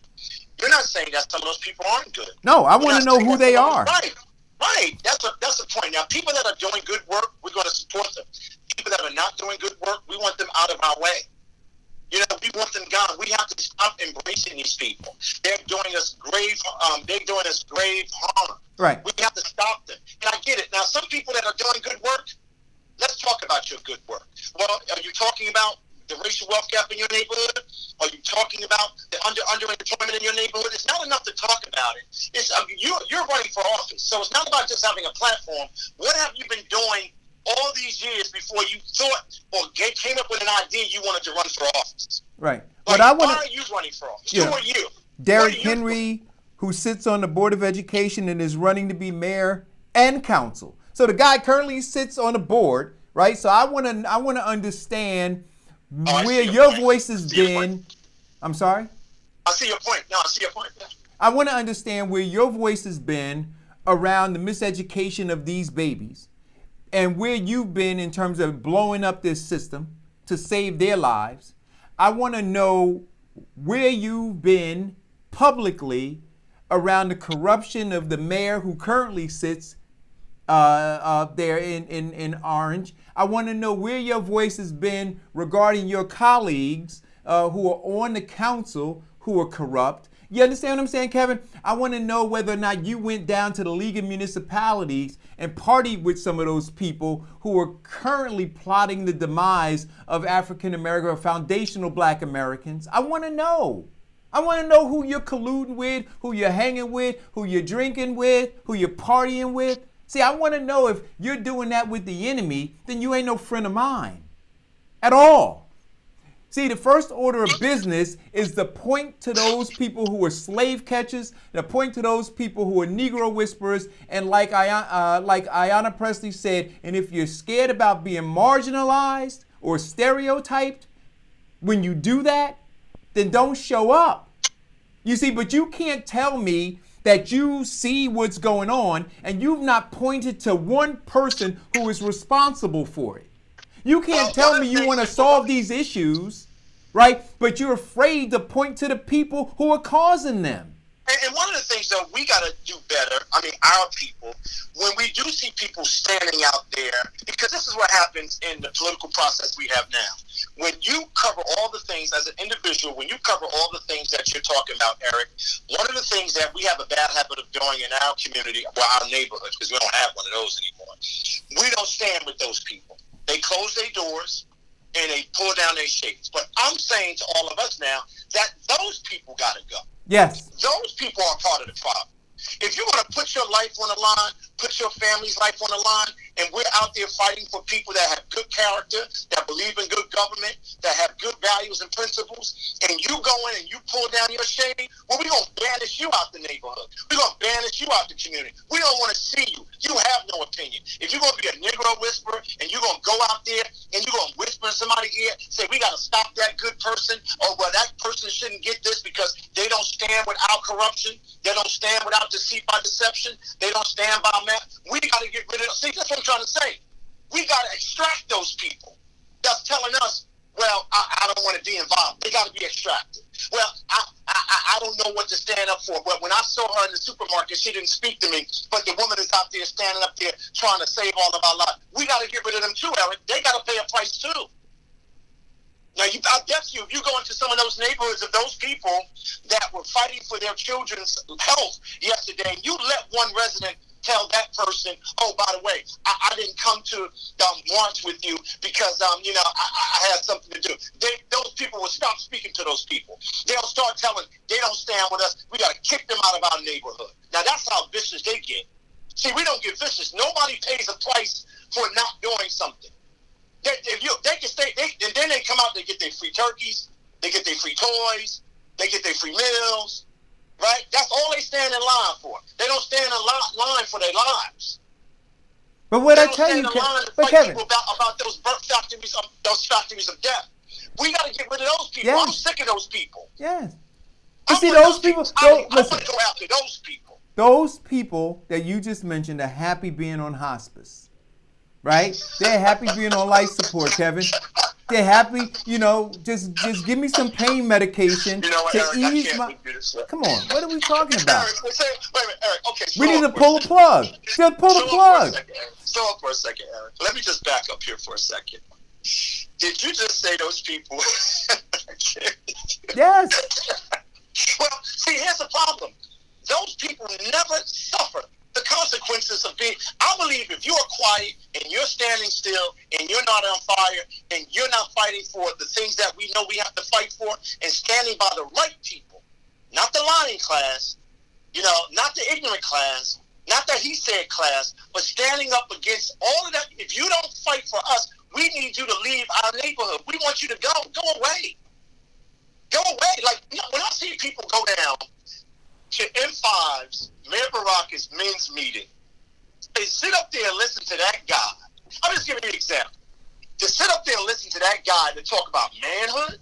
You're not saying that some of those people aren't good.
No, I want to know who they are.
Right. That's a point. Now, people that are doing good work, we're going to support them. People that are not doing good work, we want them out of our way. You know, we want them gone. We have to stop embracing these people. They're doing us grave harm.
Right.
We have to stop them. And I get it. Now, some people that are doing good work, let's talk about your good work. Well, are you talking about the racial wealth gap in your neighborhood? Are you talking about the underemployment in your neighborhood? It's not enough to talk about it. It's you're running for office, so it's not about just having a platform. What have you been doing all these years before you thought or came up with an idea you wanted to run for office?
Right.
Like, why are you running for office?
Yeah.
Who are you?
Derek Henry, who sits on the Board of Education and is running to be mayor and council. So the guy currently sits on the board, right? So I want to understand where your voice has been. I'm sorry?
I see your point. No, I see your point. Yeah.
I want to understand where your voice has been around the miseducation of these babies and where you've been in terms of blowing up this system to save their lives. I want to know where you've been publicly around the corruption of the mayor who currently sits there in Orange. I want to know where your voice has been regarding your colleagues who are on the council who are corrupt. You understand what I'm saying, Kevin? I want to know whether or not you went down to the League of Municipalities and partied with some of those people who are currently plotting the demise of African American or foundational Black Americans. I want to know. I want to know who you're colluding with, who you're hanging with, who you're drinking with, who you're partying with. See, I want to know if you're doing that with the enemy, then you ain't no friend of mine at all. See, the first order of business is to point to those people who are slave catchers, to point to those people who are Negro whisperers, and like Ayanna Pressley said, and if you're scared about being marginalized or stereotyped, when you do that, then don't show up. You see, but you can't tell me that you see what's going on and you've not pointed to one person who is responsible for it. You can't tell me you want to solve these issues, right? But you're afraid to point to the people who are causing them.
And one of the things, though, we got to do better, I mean, our people, when we do see people standing out there, because this is what happens in the political process we have now. When you cover all the things as an individual, when you cover all the things that you're talking about, Eric, one of the things that we have a bad habit of doing in our community, well, our neighborhoods, because we don't have one of those anymore, we don't stand with those people. They close their doors and they pull down their shades. But I'm saying to all of us now that those people got to go.
Yes.
Those people are part of the problem. If you want to put your life on the line, put your family's life on the line, and we're out there fighting for people that have good character, that believe in good government, that have good values and principles, and you go in and you pull down your shade, well, we're going to banish you out the neighborhood. We're going to banish you out the community. We don't want to see you. You have no opinion. If you're going to be a Negro whisperer and you're going to go out there and you're going to whisper in somebody's ear, say, we got to stop that good person, or well, that person shouldn't get this because they don't stand without corruption, they don't stand without deceit by deception, they don't stand by math. We got to get rid of. See, that's what I'm trying to say. We got to extract those people that's telling us, well, I don't want to be involved. They got to be extracted. Well, I don't know what to stand up for. But when I saw her in the supermarket, she didn't speak to me. But the woman is out there standing up there trying to save all of our lives. We got to get rid of them too, Eric. They got to pay a price too. Now, I guess if you go into some of those neighborhoods of those people that were fighting for their children's health yesterday, you let one resident tell that person, oh, by the way, I didn't come to march with you because, I had something to do. Those people will stop speaking to those people. They'll start telling, they don't stand with us. We got to kick them out of our neighborhood. Now, that's how vicious they get. See, we don't get vicious. Nobody pays a price for not doing something. They can stay, and then they come out, they get their free turkeys, they get their free toys, they get their free meals, right? That's all they stand in line for. They don't stand in line for their lives.
But what I tell you, Kevin,
about those factories of death. We got to get rid of those people.
Yes.
I'm sick of those people.
Yes. You see, those people.
I want to go after those people.
Those people that you just mentioned are happy being on hospice. Right? They're happy being on life support, Kevin. They're happy, just give me some pain medication to
Eric,
ease my. Come on, what are we talking about?
Eric, wait a minute, Eric. Okay,
we need to pull the plug. Just pull the plug.
Slow up for a second, Eric. Let me just back up here for a second. Did you just say those people?
Yes.
Well, see, here's the problem. Those people never suffer the consequences of being. I believe if you are quiet and you're standing still and you're not on fire and you're not fighting for the things that we know we have to fight for and standing by the right people, not the lying class, not the ignorant class, not the he said class, but standing up against all of that. If you don't fight for us, we need you to leave our neighborhood. We want you to go away. Go away. Like, when I see people go down to M5's, Mayor Baraka's men's meeting, they sit up there and listen to that guy. I'm just giving you an example. To sit up there and listen to that guy to talk about manhood,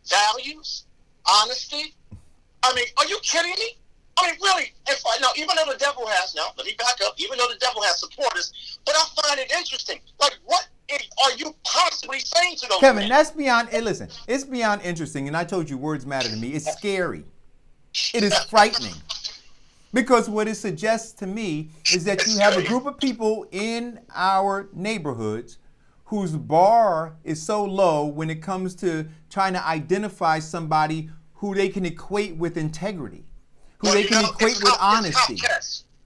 values, honesty. I mean, are you kidding me? I mean, really, even though the devil has, let me back up, even though the devil has supporters, but I find it interesting. Like, what are you possibly saying to those
Kevin,
men?
that's beyond, listen, it's beyond interesting, and I told you words matter to me. It's scary. It is frightening. Because what it suggests to me is that you have a group of people in our neighborhoods whose bar is so low when it comes to trying to identify somebody who they can equate with integrity, who they can equate with honesty.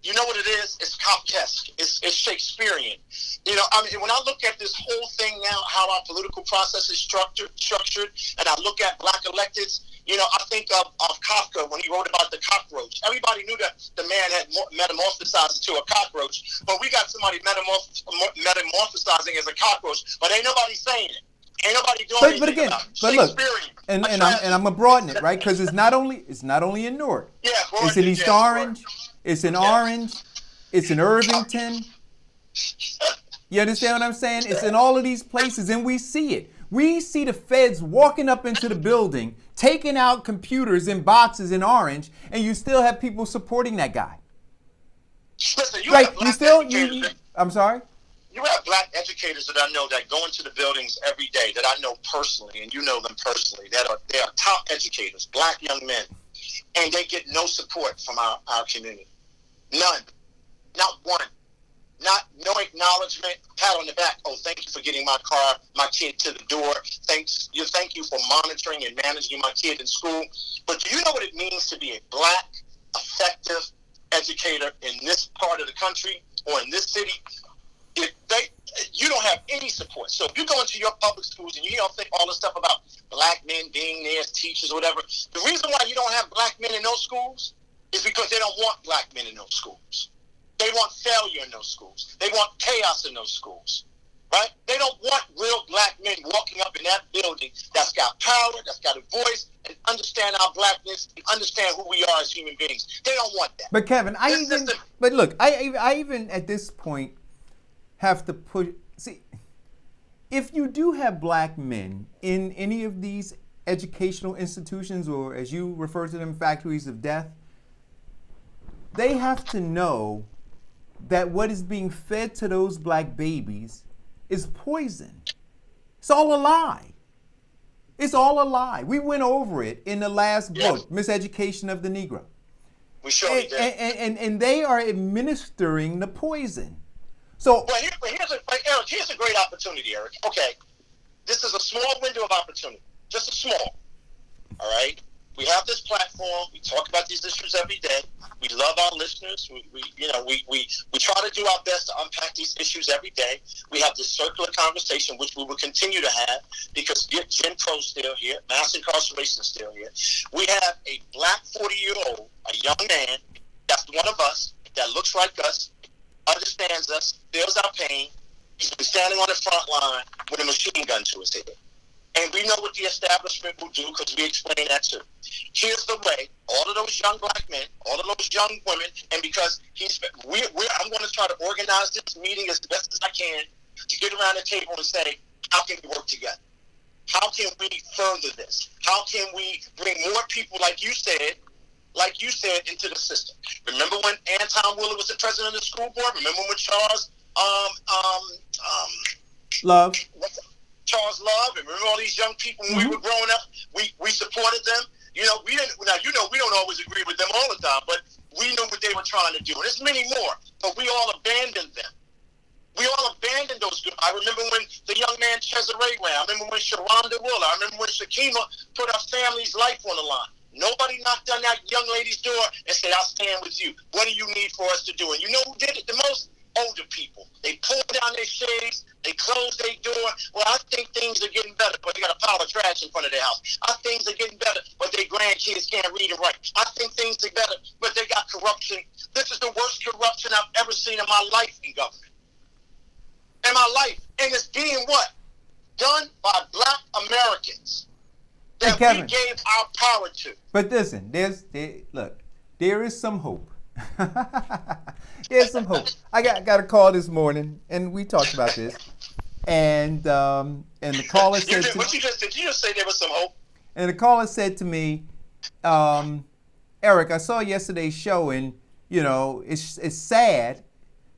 You know what it is? It's Kafkaesque. It's Shakespearean. When I look at this whole thing now, how our political process is structured, and I look at black electeds, You know, I think of Kafka when he wrote about the cockroach. Everybody knew that the man had metamorphosized into a cockroach, but we got somebody metamorphosizing as a cockroach, but ain't nobody saying it. Ain't nobody doing anything
But again,
about it.
but look,
Shakespearean.
and I'm gonna broaden it, right? Because it's not only in Newark.
Yeah,
it's in East Orange. It's in Orange. It's in Irvington. You understand what I'm saying? It's in all of these places, and we see it. We see the feds walking up into the building, taking out computers in boxes in Orange, and you still have people supporting that guy.
Listen, you
Right?
have black
You still
educators.
I'm sorry.
You have black educators that I know that go into the buildings every day that I know personally, and you know them personally. They are top educators, black young men, and they get no support from our community. None, not one, no acknowledgement, pat on the back. Oh, thank you for getting my kid to the door. Thank you for monitoring and managing my kid in school. But do you know what it means to be a black, effective educator in this part of the country or in this city? You don't have any support. So if you go into your public schools and you don't think all this stuff about black men being there as teachers or whatever, the reason why you don't have black men in those schools is because they don't want black men in those schools. They want failure in those schools. They want chaos in those schools, right? They don't want real black men walking up in that building that's got power, that's got a voice, and understand our blackness, and understand who we are as human beings. They don't want that.
But Kevin, I even at this point have to see, if you do have black men in any of these educational institutions, or as you refer to them, factories of death, they have to know that what is being fed to those black babies is poison. It's all a lie. It's all a lie. We went over it in the last book, Miseducation of the Negro.
We surely did.
And they are administering the poison. So,
here's a great opportunity, Eric. Okay, this is a small window of opportunity, just a small. All right, we have this platform. We talk about these issues every day. We love our listeners. We try to do our best to unpack these issues every day. We have this circular conversation, which we will continue to have because Jim Crow's still here, mass incarceration is still here. We have a black 40-year-old, a young man that's one of us, that looks like us, understands us, feels our pain. He's been standing on the front line with a machine gun to his head. And we know what the establishment will do because we explain that too. Here's the way. All of those young black men, all of those young women, and because I'm going to try to organize this meeting as best as I can to get around the table and say, how can we work together? How can we further this? How can we bring more people, like you said, into the system? Remember when Anton Willard was the president of the school board? Remember when Charles
Love,
and remember all these young people when we were growing up? We supported them. You know, we don't always agree with them all the time, but we knew what they were trying to do. And there's many more, but we all abandoned them. We all abandoned those groups. I remember when the young man Cesare ran. I remember when Sharonda Willer. I remember when Shakima put her family's life on the line. Nobody knocked on that young lady's door and said, I'll stand with you. What do you need for us to do? And you know who did it the most? Older people. They pulled down their shades. They closed their door. Well, I think things are getting better, but they got a pile of trash in front of their house. I think things are getting better, but their grandkids can't read and write. I think things are better, but they got corruption. This is the worst corruption I've ever seen in my life in government. In my life. And it's being what? Done by black Americans that we gave our power to.
But listen, there is some hope. There's some hope. I got a call this morning, and we talked about this. And the caller said,
did you just say there was some hope?
And the caller said to me, Eric, I saw yesterday's show, and you know it's sad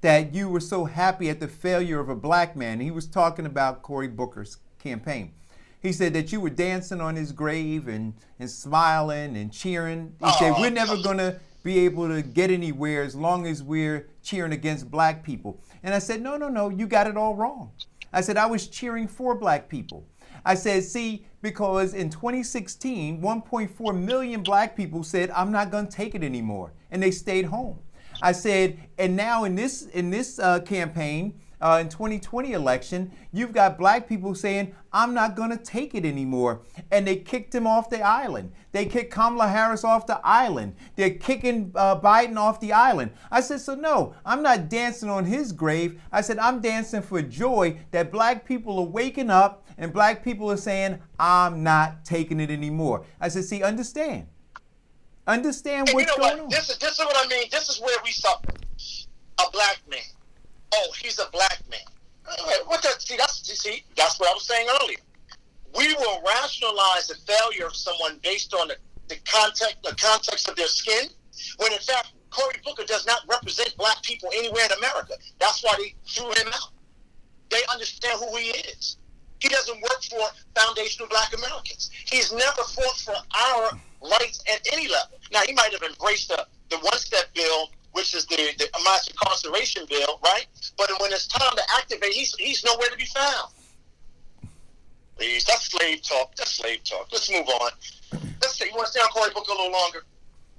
that you were so happy at the failure of a black man. And he was talking about Cory Booker's campaign. He said that you were dancing on his grave and smiling and cheering. He said, we're never going to be able to get anywhere as long as we're cheering against black people. And I said, no, you got it all wrong. I said, I was cheering for black people. I said, see, because in 2016, 1.4 million black people said, I'm not going to take it anymore. And they stayed home. I said, and now in this campaign, in 2020 election, you've got black people saying, I'm not going to take it anymore. And they kicked him off the island. They kicked Kamala Harris off the island. They're kicking Biden off the island. I said, so no, I'm not dancing on his grave. I said, I'm dancing for joy that black people are waking up and black people are saying, I'm not taking it anymore. I said, see, understand. Understand
and
what's
you know
going
what?
on.
This is what I mean. This is where we suffer. A black man. Oh, he's a black man. That's what I was saying earlier. We will rationalize the failure of someone based on the context of their skin, when in fact Cory Booker does not represent black people anywhere in America. That's why they threw him out. They understand who he is. He doesn't work for foundational black Americans. He's never fought for our rights at any level. Now, he might have embraced the one-step bill, which is the mass incarceration bill, right? But when it's time to activate, he's nowhere to be found. Please, that's slave talk. That's slave talk. Let's move on. Let's see. You want to stay on Cory Booker a little longer?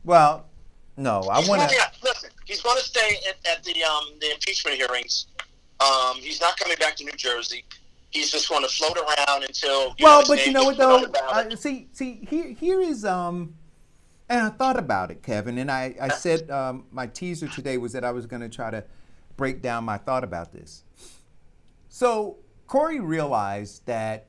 Well, no, I want to.
Listen, he's going to stay at the impeachment hearings. He's not coming back to New Jersey. He's just going to float around until.
But you know what though? Here is and I thought about it, Kevin, and I said my teaser today was that I was going to try to break down my thought about this. So Cory realized that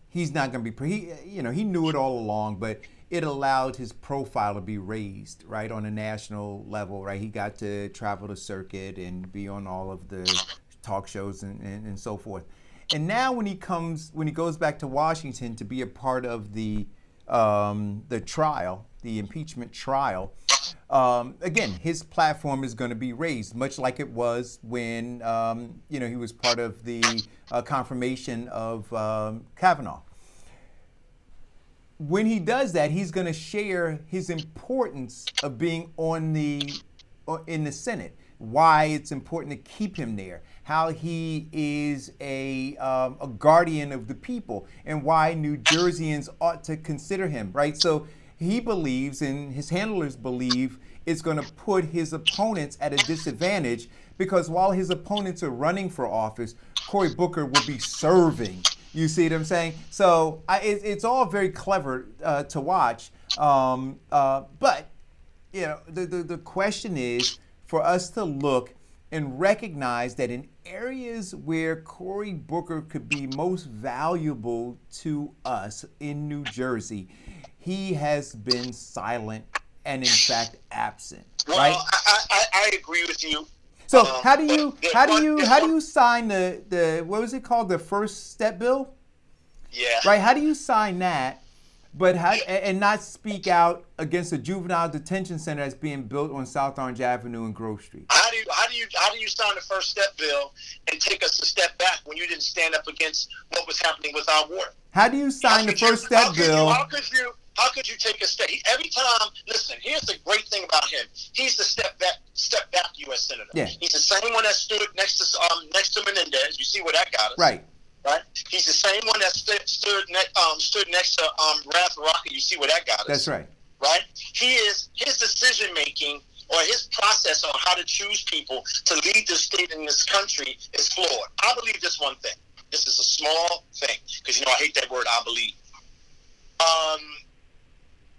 he's not going to be. He knew it all along, but it allowed his profile to be raised, right, on a national level, right? He got to travel the circuit and be on all of the talk shows and so forth. And now when he goes back to Washington to be a part of the trial, the impeachment trial, again, his platform is going to be raised, much like it was when he was part of the confirmation of Kavanaugh. When he does that, he's going to share his importance of being in the Senate, why it's important to keep him there, how he is a guardian of the people, and why New Jerseyans ought to consider him, right? So he believes, and his handlers believe, it's going to put his opponents at a disadvantage, because while his opponents are running for office, Cory Booker will be serving. You see what I'm saying? So it's all very clever to watch. But the question is for us to look and recognize that in areas where Cory Booker could be most valuable to us in New Jersey, he has been silent and in fact absent. Right?
Well, I agree with you.
So how do you sign the what was it called, the First Step Bill?
Yeah.
Right. How do you sign that, but and not speak out against a juvenile detention center that's being built on South Orange Avenue and Grove Street? How do
you sign the First Step Bill and take us a step back when you didn't stand up against what was happening with our water?
How do you sign the First Step Bill?
How could you take a step? Every time, listen, here's the great thing about him. He's the step back U.S. Senator.
Yeah.
He's the same one that stood next to Menendez. You see where that got us.
Right.
Right. He's the same one that stood next to Ralph Rocket. You see where that got us.
That's right.
Right. His decision making or his process on how to choose people to lead this state in this country is flawed. I believe this one thing. This is a small thing because I hate that word. I believe.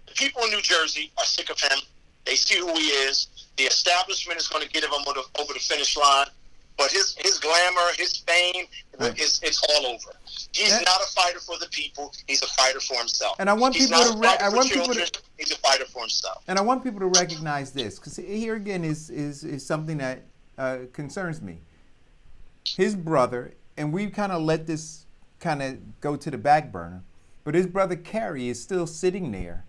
The people in New Jersey are sick of him. They see who he is. The establishment is going to get him over the finish line. But his glamour, his fame, it's all over. He's not a fighter for the people. He's a fighter for himself.
And I want
he's
people
not
to
a fighter for children. He's a fighter for himself.
And I want people to recognize this, because here again is something that concerns me. His brother, and we kind of let this kind of go to the back burner, but his brother Kerry is still sitting there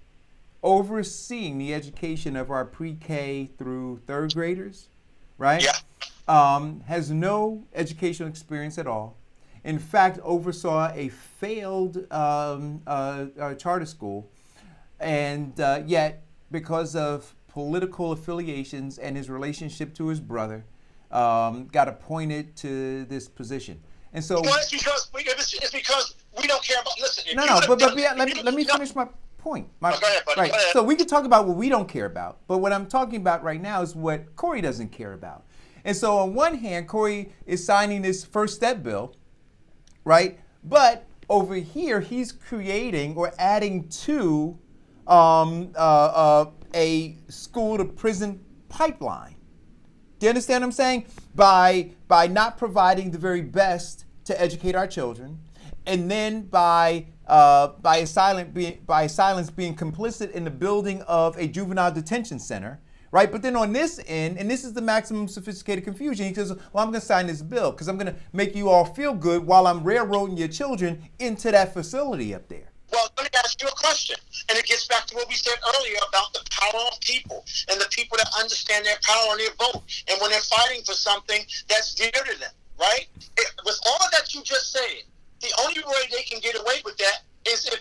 overseeing the education of our pre-K through third graders, right?
Yeah.
Has no educational experience at all. In fact, oversaw a failed charter school, and yet, because of political affiliations and his relationship to his brother, got appointed to this position. And so,
well, it's because we don't care about. Listen,
let me finish my point.
Go ahead, buddy.
Right.
Go ahead.
So we can talk about what we don't care about, but what I'm talking about right now is what Cory doesn't care about. And so on one hand, Corey is signing this First Step bill, right? But over here, he's creating or adding to a school to prison pipeline. Do you understand what I'm saying? By not providing the very best to educate our children, and then by silence being complicit in the building of a juvenile detention center, right? But then on this end, and this is the maximum sophisticated confusion, he says, well, I'm going to sign this bill because I'm going to make you all feel good while I'm railroading your children into that facility up there.
Well, let me ask you a question, and it gets back to what we said earlier about the power of people and the people that understand their power and their vote, and when they're fighting for something that's dear to them, right? With all of that you just said, the only way they can get away with that is the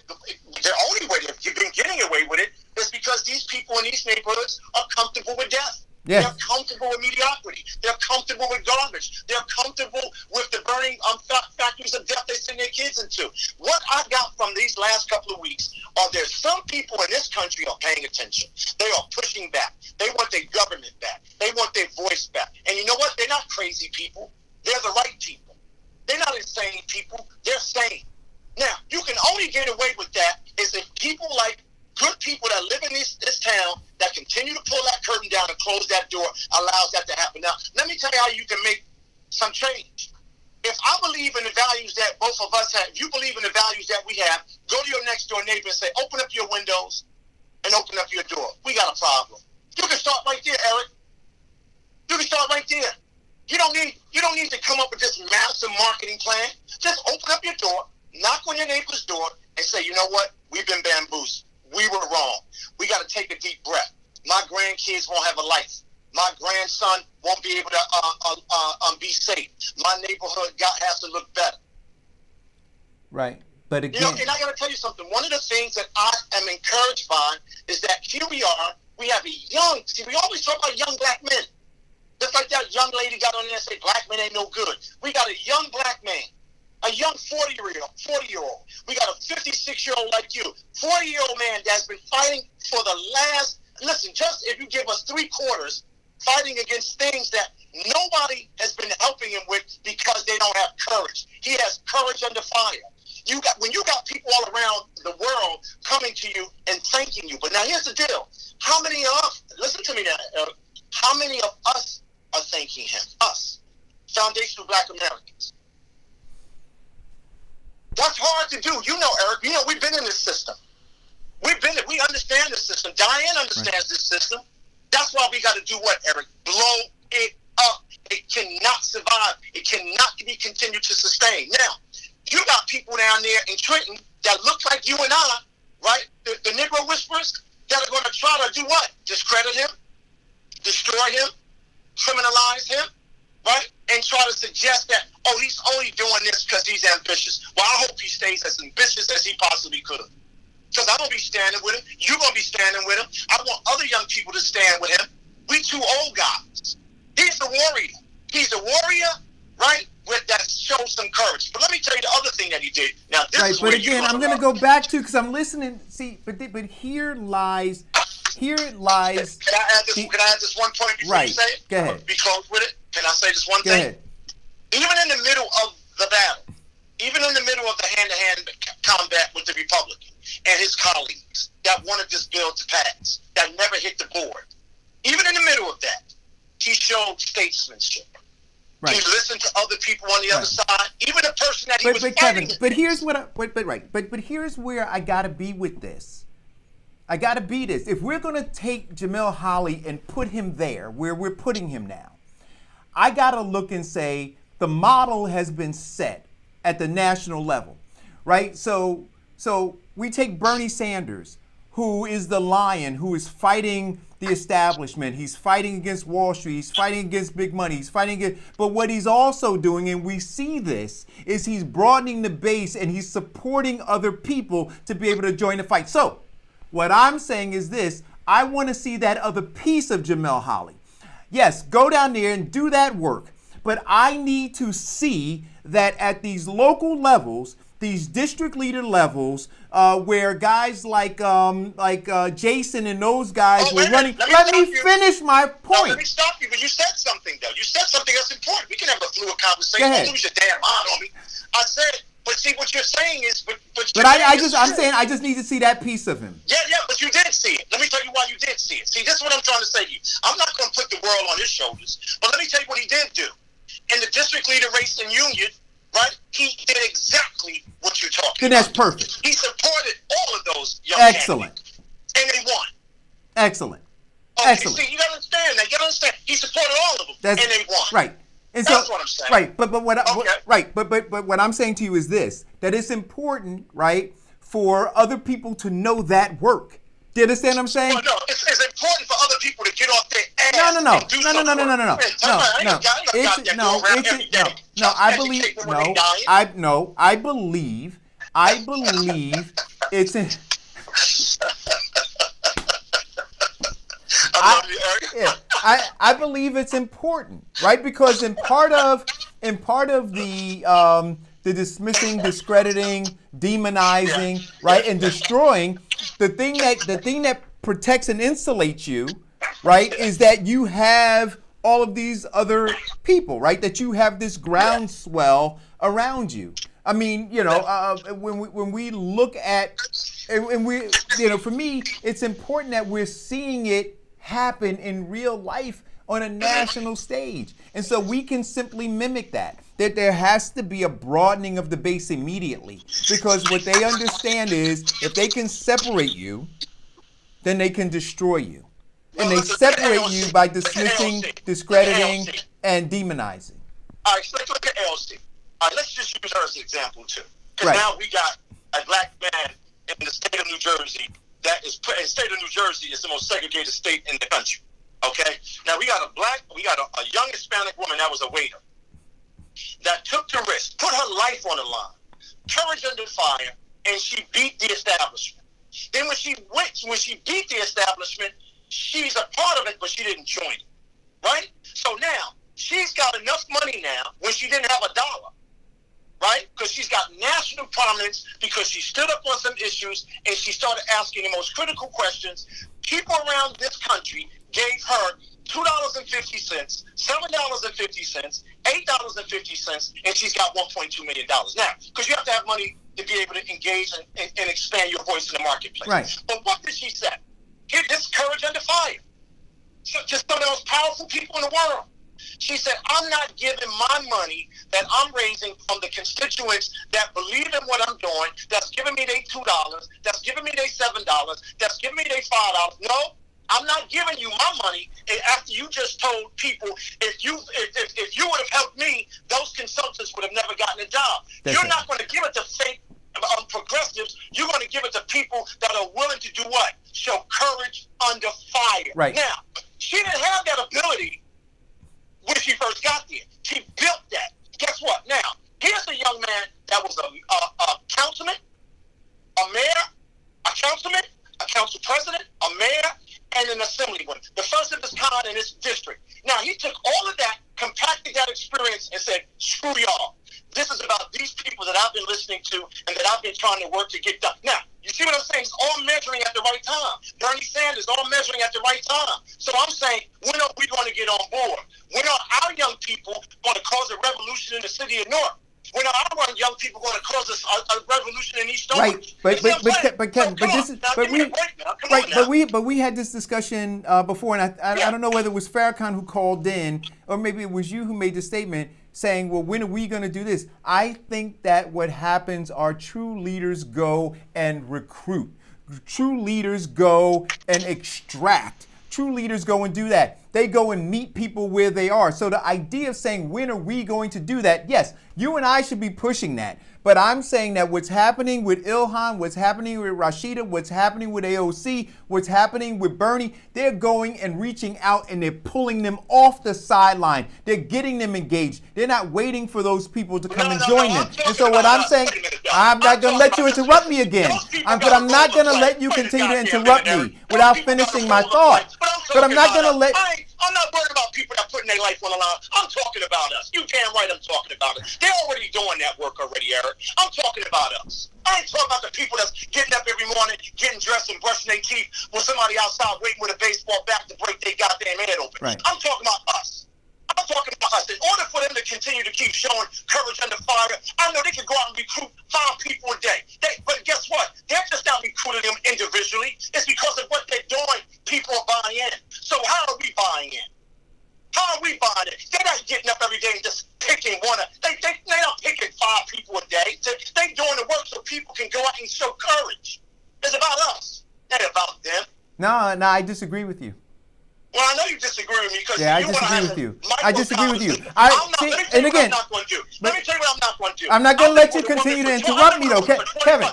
only way they've been getting away with it is because these people in these neighborhoods are comfortable with death.
Yes.
They're comfortable with mediocrity. They're comfortable with garbage. They're comfortable with the burning factories of death they send their kids into. What I got from these last couple of weeks are there's some people in this country are paying attention. They are pushing back. They want their government back. They want their voice back. And you know what? They're not crazy people. They're the right people. They're not insane people. They're sane. Now, you can only get away with that is if people like good people that live in this town that continue to pull that curtain down and close that door allows that to happen. Now, let me tell you how you can make some change. If I believe in the values that both of us have, if you believe in the values that we have, go to your next door neighbor and say, open up your windows and open up your door. We got a problem. You can start right there, Eric. You can start right there. You don't need to come up with this massive marketing plan. Just open up your door, knock on your neighbor's door, and say, you know what? We've been bamboozled. We were wrong. We got to take a deep breath. My grandkids won't have a life. My grandson won't be able to be safe. My neighborhood has to look better.
Right. But again,
and I got to tell you something. One of the things that I am encouraged by is that here we are. We have we always talk about young black men. Just like that young lady got on there and said, black men ain't no good. We got a young black man, a young 40-year-old. We got a 56-year-old like you, 40-year-old man that's been fighting for the last, listen, just if you give us 3 quarters, fighting against things that nobody has been helping him with because they don't have courage. He has courage under fire. When you got people all around the world coming to you and thanking you. But now here's the deal. How many of us, listen to me now, how many of us are thanking him? Us, foundational black Americans. That's hard to do. You know, Eric, we've been in this system. We understand this system. Diane understands this system. That's why we got to do what, Eric? Blow it up. It cannot survive. It cannot be continued to sustain. Now, you got people down there in Trenton that look like you and I, right? The Negro Whisperers that are going to try to do what? Discredit him, destroy him, criminalize him, right? And try to suggest that, oh, he's only doing this because he's ambitious. Well, I hope he stays as ambitious as he possibly could. Because I'm going to be standing with him. You're going to be standing with him. I want other young people to stand with him. We 2 old guys. He's the warrior. He's the warrior, right? That shows some courage. But let me tell you the other thing that he did. Now, this
right,
is
but
where
again, I'm going to go back to, because I'm listening. See, but here lies.
Can I add this one point before you say it?
Go ahead.
Be close with it. Can I say this one thing?
Go ahead.
Even in the middle of the battle, even in the middle of the hand-to-hand combat with the Republican and his colleagues that wanted this bill to pass, that never hit the board, even in the middle of that, he showed statesmanship.
Right.
He listened to other people on the other side, even the person that he was
Kevin,
fighting.
but here's what but here's where I gotta be with this. I gotta be this. If we're gonna take Jamel Holly and put him there where we're putting him now, I gotta look and say the model has been set at the national level, right? So we take Bernie Sanders, who is the lion, who is fighting the establishment. He's fighting against Wall Street. He's fighting against big money. He's fighting against, but what he's also doing, and we see this, is he's broadening the base and he's supporting other people to be able to join the fight. So what I'm saying is this: I want to see that other piece of Jamel Holly. Yes, go down there and do that work. But I need to see that at these local levels, these district leader levels where guys like Jason and those guys were running. Let me finish my point.
No, let me stop you, but you said something, though. You said something that's important. We can have a fluid conversation.
Go ahead.
Don't lose your damn mind on me. I said, but see, what you're saying is,
I'm saying I just need to see that piece of him.
Yeah, but you did see it. Let me tell you why you did see it. See, this is what I'm trying to say to you. I'm not going to put the world on his shoulders, but let me tell you what he did do. In the district leader race in Union, right, he did exactly what you're talking
about. Then that's
about.
perfect.
He supported all of those young
candidates.
And they won.
Excellent.
Okay,
Excellent.
See, you got to understand that. You got to understand. He supported all of them, and they won.
Right. And
that's what I'm saying.
Right, but what I'm saying to you is this: that it's important, right, for other people to know that work. Do you understand what I'm saying?
Well, no, it's important for other people to get off their ass. No. I believe it's. I believe it's important, right? Because in part of the dismissing, discrediting, demonizing, right, and destroying, the thing that protects and insulates you, right, is that you have all of these other people, right? That you have this groundswell around you. I mean, when we look at, and we, for me, it's important that we're seeing it happen in real life on a national stage. And so we can simply mimic that there has to be a broadening of the base immediately, because what they understand is if they can separate you, then they can destroy you. And they separate you by dismissing, discrediting, and demonizing. All right, so let's look at LC. All right, let's just use her as an example, too. Because now we got a black man in the state of New Jersey the state of New Jersey is the most segregated state in the country. Okay? Now, we got a young Hispanic woman that was a waiter that took the risk, put her life on the line, courage under fire, and she beat the establishment. Then when she beat the establishment, she's a part of it, but she didn't join it. Right? So now, she's got enough money now when she didn't have a dollar. Right? Because she's got national prominence, because she stood up on some issues and she started asking the most critical questions. People around this country gave her $2.50, $7.50, $8.50, and she's got $1.2 million. Now, because you have to have money to be able to engage and expand your voice in the marketplace.
Right.
But what did she say? Here, this courage under fire. Just some of the most powerful people in the world. She said, I'm not giving my money that I'm raising from the constituents that believe in what I'm doing, that's giving me their $2, that's giving me their $7, that's giving me their $5. No, I'm not giving you my money after you just told people if you would have helped me, those consultants would have never gotten a job. You're not going to give it to fake progressives. You're going to give it to people that are willing to do what? Show courage under fire.
Right.
Now, she didn't have that ability when she first got there. She built that. Guess what? Now, here's a young man that was a councilman, a mayor, a councilman, a council president, a mayor, and an assemblyman. The first of his kind in his district. Now, he took all of that, compacted that experience, and said, screw y'all. This is about these people that I've been listening to and that I've been trying to work to get done. Now, you see what I'm saying? It's all measuring at the right time. Bernie Sanders, all measuring at the right time. So I'm saying, when are we going to get on board? When are our young people going to cause a revolution in the city of Newark? When are our young people going to cause a revolution in East Orange?
But we had this discussion before, and I don't know whether it was Farrakhan who called in, or maybe it was you who made the statement saying, well, when are we going to do this? I think that what happens are true leaders go and recruit. True leaders go and extract. True leaders go and do that. They go and meet people where they are. So the idea of saying, when are we going to do that? Yes, you and I should be pushing that. But I'm saying that what's happening with Ilhan, what's happening with Rashida, what's happening with AOC, what's happening with Bernie, they're going and reaching out and they're pulling them off the sideline. They're getting them engaged. They're not waiting for those people to come and join them. And so what I'm saying, I'm not going to let you interrupt me again. I'm not going to let you continue to interrupt me without finishing my thought. But I'm not going to let...
I'm not worried about people that put putting their life on the line. I'm talking about us. You damn right I'm talking about us. They're already doing that work already, Eric. I'm talking about us. I ain't talking about the people that's getting up every morning, getting dressed and brushing their teeth with somebody outside waiting with a baseball bat to break their goddamn head open.
Right.
I'm talking about us. I'm talking about us. In order for them to continue to keep showing courage under fire, I know they can go out and recruit 5 people a day. But guess what? They're just not recruiting them individually. It's because of what they're doing. People are buying in. So how are we buying in? How are we buying it? They're not getting up every day and just picking one. They're not picking 5 people a day. They're doing the work so people can go out and show courage. It's about us. It ain't about them.
No, I disagree with you.
Well, I know you disagree with me because
I disagree with you. I disagree with you. Let me tell you what I'm not going to do. I'm not going to let you continue to interrupt me, though. Kevin.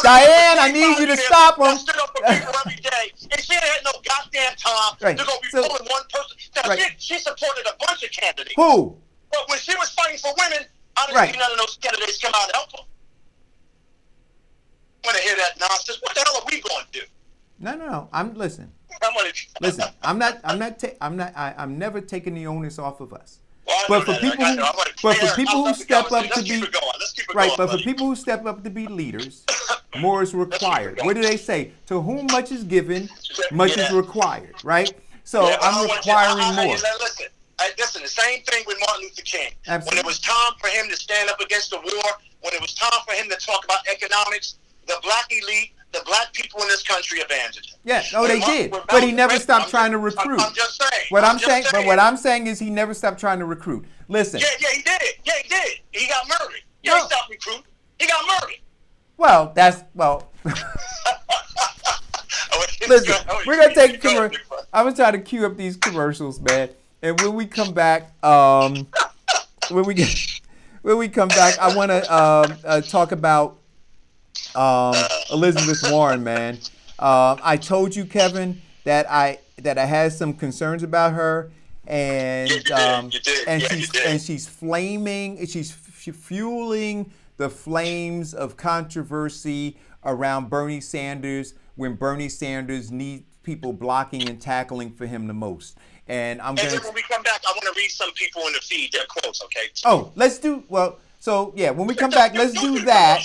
Diane, I need you to stop him.
Stood up for people every day, and she had no goddamn time to go be pulling one person. Now, she supported a bunch of candidates.
Who?
But when she was fighting for women, I didn't see none of those candidates come out and help her. I want to hear that nonsense. What the hell are we going to do?
No. Listen. I'm never taking the onus off of us.
Well,
but for people who step up to be right, but for people who step up to be leaders, more is required. What do they say? To whom much is given, much is required. Right. So I'm requiring more.
Listen, the same thing with Martin Luther King.
Absolutely.
When it was time for him to stand up against the war, when it was time for him to talk about economics, the black elite, the black people in this country abandoned him.
Yeah, they did. But he never stopped trying to recruit.
I'm just saying.
What I'm saying is he never stopped trying to recruit. Listen.
Yeah, he did. He got murdered. He stopped recruiting. He got murdered.
Well. Listen, we're gonna take a commercial. I'm gonna try to cue up these commercials, man. And when we come back, I want to talk about Elizabeth Warren, man. I told you, Kevin, that I had some concerns about her, and she's flaming. She's fueling the flames of controversy around Bernie Sanders when Bernie Sanders needs people blocking and tackling for him the most. And
when we come back, I want to read some people in the feed their quotes. Okay.
Oh, let's do well. So yeah, when we come back, let's do that.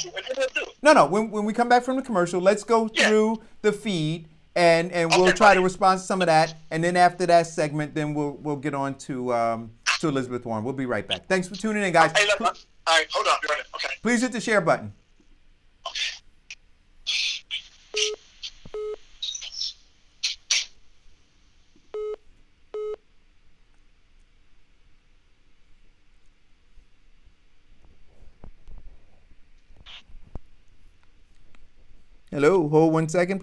No. When we come back from the commercial, let's go through the feed and we'll try to respond to some of that. And then after that segment, then we'll get on to Elizabeth Warren. We'll be right back. Thanks for tuning in, guys.
Hey, look, all right, hold on. Be right back. Okay.
Please hit the share button.
Okay.
Hello, hold 1 second.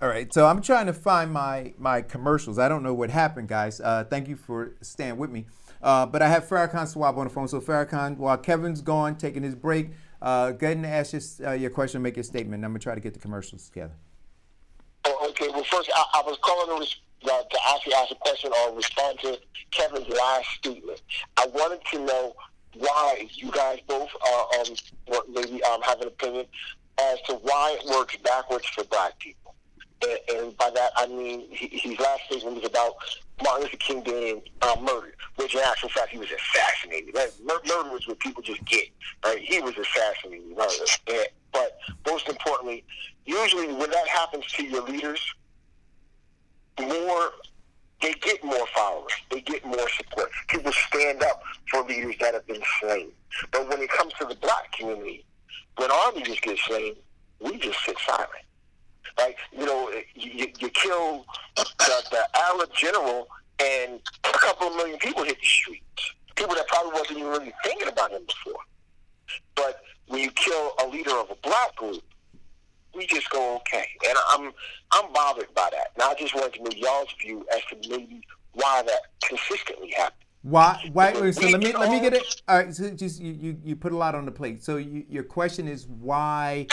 All right, so I'm trying to find my commercials. I don't know what happened, guys. Thank you for staying with me. But I have Farrakhan Swab on the phone. So Farrakhan, while Kevin's gone, taking his break, go ahead and ask your question, make your statement. I'm going to try to get the commercials together.
Oh, okay. Well, first, I was calling to actually ask a question or respond to Kevin's last statement. I wanted to know why you guys both maybe have an opinion as to why it works backwards for black people. And by that, I mean, his last statement was about Martin Luther King being murdered, which in actual fact, he was assassinated. Right? Murder is what people just get. Right? He was assassinated. Right? But most importantly, usually when that happens to your leaders, they get more followers. They get more support. People stand up for leaders that have been slain. But when it comes to the black community, when our leaders get slain, we just sit silent. Like, you kill the Arab general and a couple of million people hit the streets. People that probably wasn't even really thinking about him before. But when you kill a leader of a black group, we just go okay. And I'm bothered by that. And I just wanted to know y'all's view as to maybe why that consistently happens.
Why? So let me get it. All right. So just you put a lot on the plate. So your question is why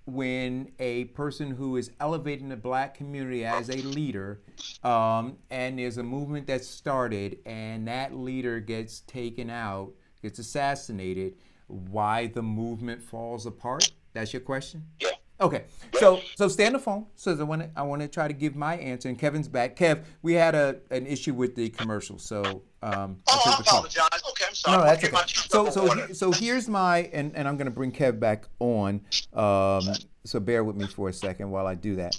when a person who is elevating the black community as a leader, and there's a movement that's started and that leader gets taken out, gets assassinated, why the movement falls apart? That's your question?
Yeah.
Okay, so stay on the phone. So I want to try to give my answer. And Kevin's back. Kev, we had an issue with the commercial, so
I apologize. Okay, I'm sorry.
No, that's okay. So here's my and I'm going to bring Kev back on. So bear with me for a second while I do that.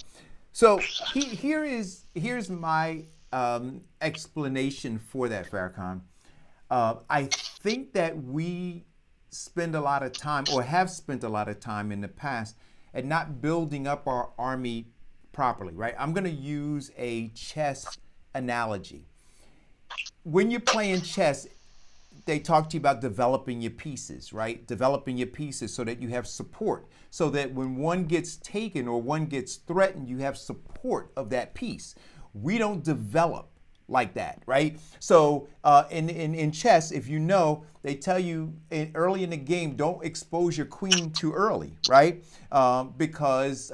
So here's my explanation for that, Farrakhan. I think that we spend a lot of time, or have spent a lot of time in the past, at not building up our army properly, right? I'm going to use a chess analogy. When you're playing chess, they talk to you about developing your pieces, right? Developing your pieces so that you have support, so that when one gets taken or one gets threatened, you have support of that piece. We don't develop like that, right? So in chess, if you know, they tell you early in the game, don't expose your queen too early, right? Because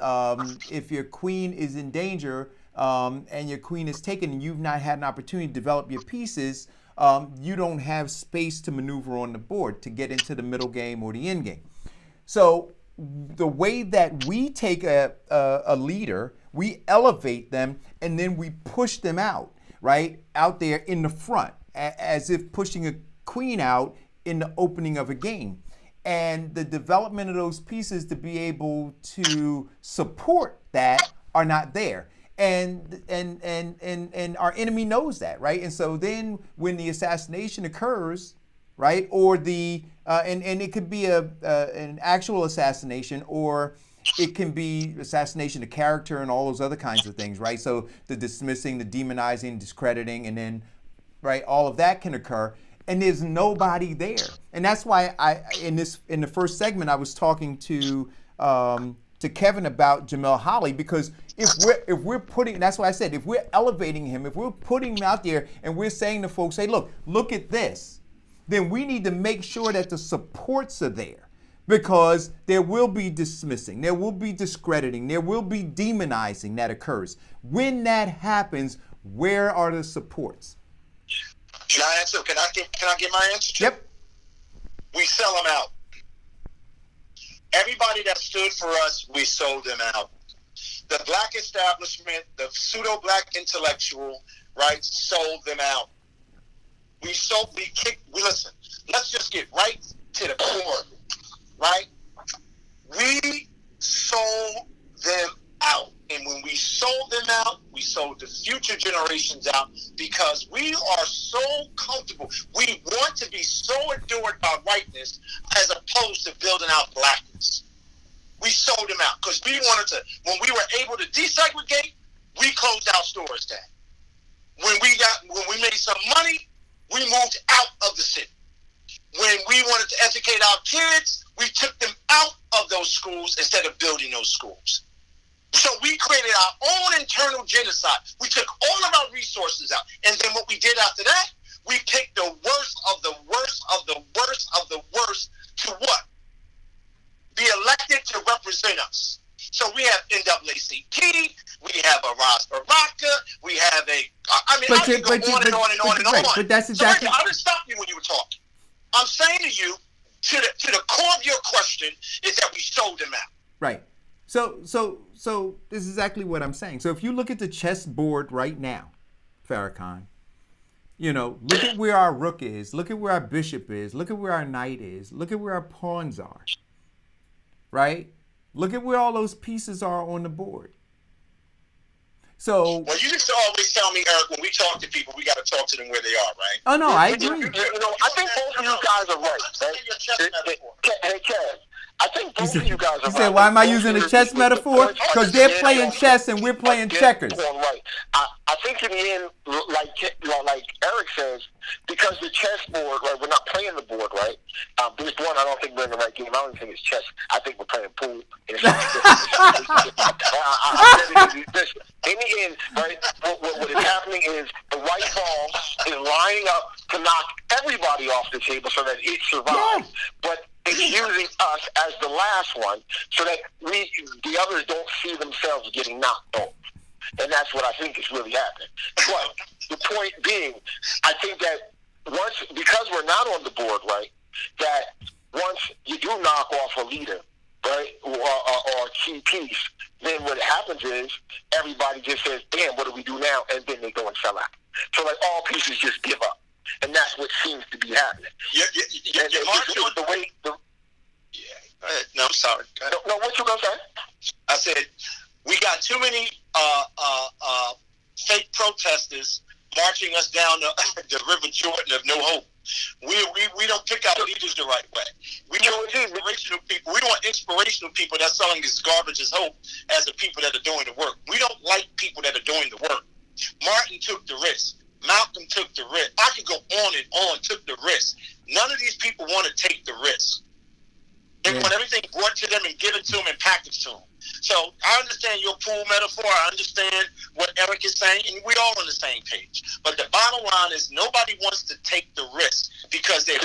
if your queen is in danger and your queen is taken and you've not had an opportunity to develop your pieces, you don't have space to maneuver on the board to get into the middle game or the end game. So the way that we take a leader, we elevate them and then we push them out, right? Out there in the front, as if pushing a queen out in the opening of a game. And the development of those pieces to be able to support that are not there. And our enemy knows that, right? And so then when the assassination occurs, right, or the and it could be an actual assassination, or it can be assassination of character and all those other kinds of things, right? So the dismissing, the demonizing, discrediting, and then, right, all of that can occur, and there's nobody there. And that's why in the first segment I was talking to Kevin about Jamel Holly, because if we're putting, that's why I said, if we're elevating him, if we're putting him out there and we're saying to folks, hey, look at this, then we need to make sure that the supports are there. Because there will be dismissing, there will be discrediting, there will be demonizing that occurs. When that happens, where are the supports?
Can I answer? Can I get my answer?
Yep.
We sell them out. Everybody that stood for us, we sold them out. The black establishment, the pseudo-black intellectual, right, sold them out. Listen, let's just get right to the core. Right? We sold them out. And when we sold them out, we sold the future generations out, because we are so comfortable. We want to be so adored by whiteness as opposed to building out blackness. We sold them out because we wanted to, when we were able to desegregate, we closed our stores down. When we made some money, we moved out of the city. When we wanted to educate our kids, we took them out of those schools instead of building those schools. So we created our own internal genocide. We took all of our resources out. And then what we did after that, we picked the worst of the worst of the worst of the worst to what? Be elected to represent us. So we have NAACP, we have a Ras Baraka, we have I can go on and on and on and on.
But that's exactly...
So I didn't stop you when you were talking. I'm saying to you, to the core of your question is that we sold them out.
Right. So this is exactly what I'm saying. So if you look at the chessboard right now, Farrakhan, look at where our rook is, look at where our bishop is, look at where our knight is, look at where our pawns are, right? Look at where all those pieces are on the board. So,
well, you used to always tell me, Eric, when we talk to people, we got to talk to them where they are, right?
Oh, no, I agree.
I think both of you guys are right. Hey, Chaz, I think both of you guys are right.
He said, why am I using a chess metaphor? Because they're playing chess and we're playing checkers.
Right. I think in the end, like Eric says, because the chessboard, right, we're not playing the board, right? This one, I don't think we're in the right game. I don't think it's chess. I think we're playing pool. In the end, right, what is happening is the white ball is lining up to knock everybody off the table so that it survives.
Yeah.
But in he's using us as the last one so that the others don't see themselves getting knocked off. And that's what I think is really happening. But the point being, I think that because we're not on the board, right, that once you do knock off a leader, right, or a key piece, then what happens is everybody just says, damn, what do we do now? And then they go and sell out. So like all pieces just give up. And that's what seems to be happening.
No, I'm sorry.
No, what you gonna say?
I said we got too many fake protesters marching us down the River Jordan of no hope. We don't pick our leaders the right way. We want inspirational people. We want inspirational people that's selling this garbage as hope as the people that are doing the work. We don't like people that are doing the work. Martin took the risk. Malcolm took the risk. I could go on and on, took the risk. None of these people want to take the risk. They want everything brought to them and given to them and packaged to them. So I understand your pool metaphor. I understand what Eric is saying, and we're all on the same page. But the bottom line is nobody wants to take the risk because they've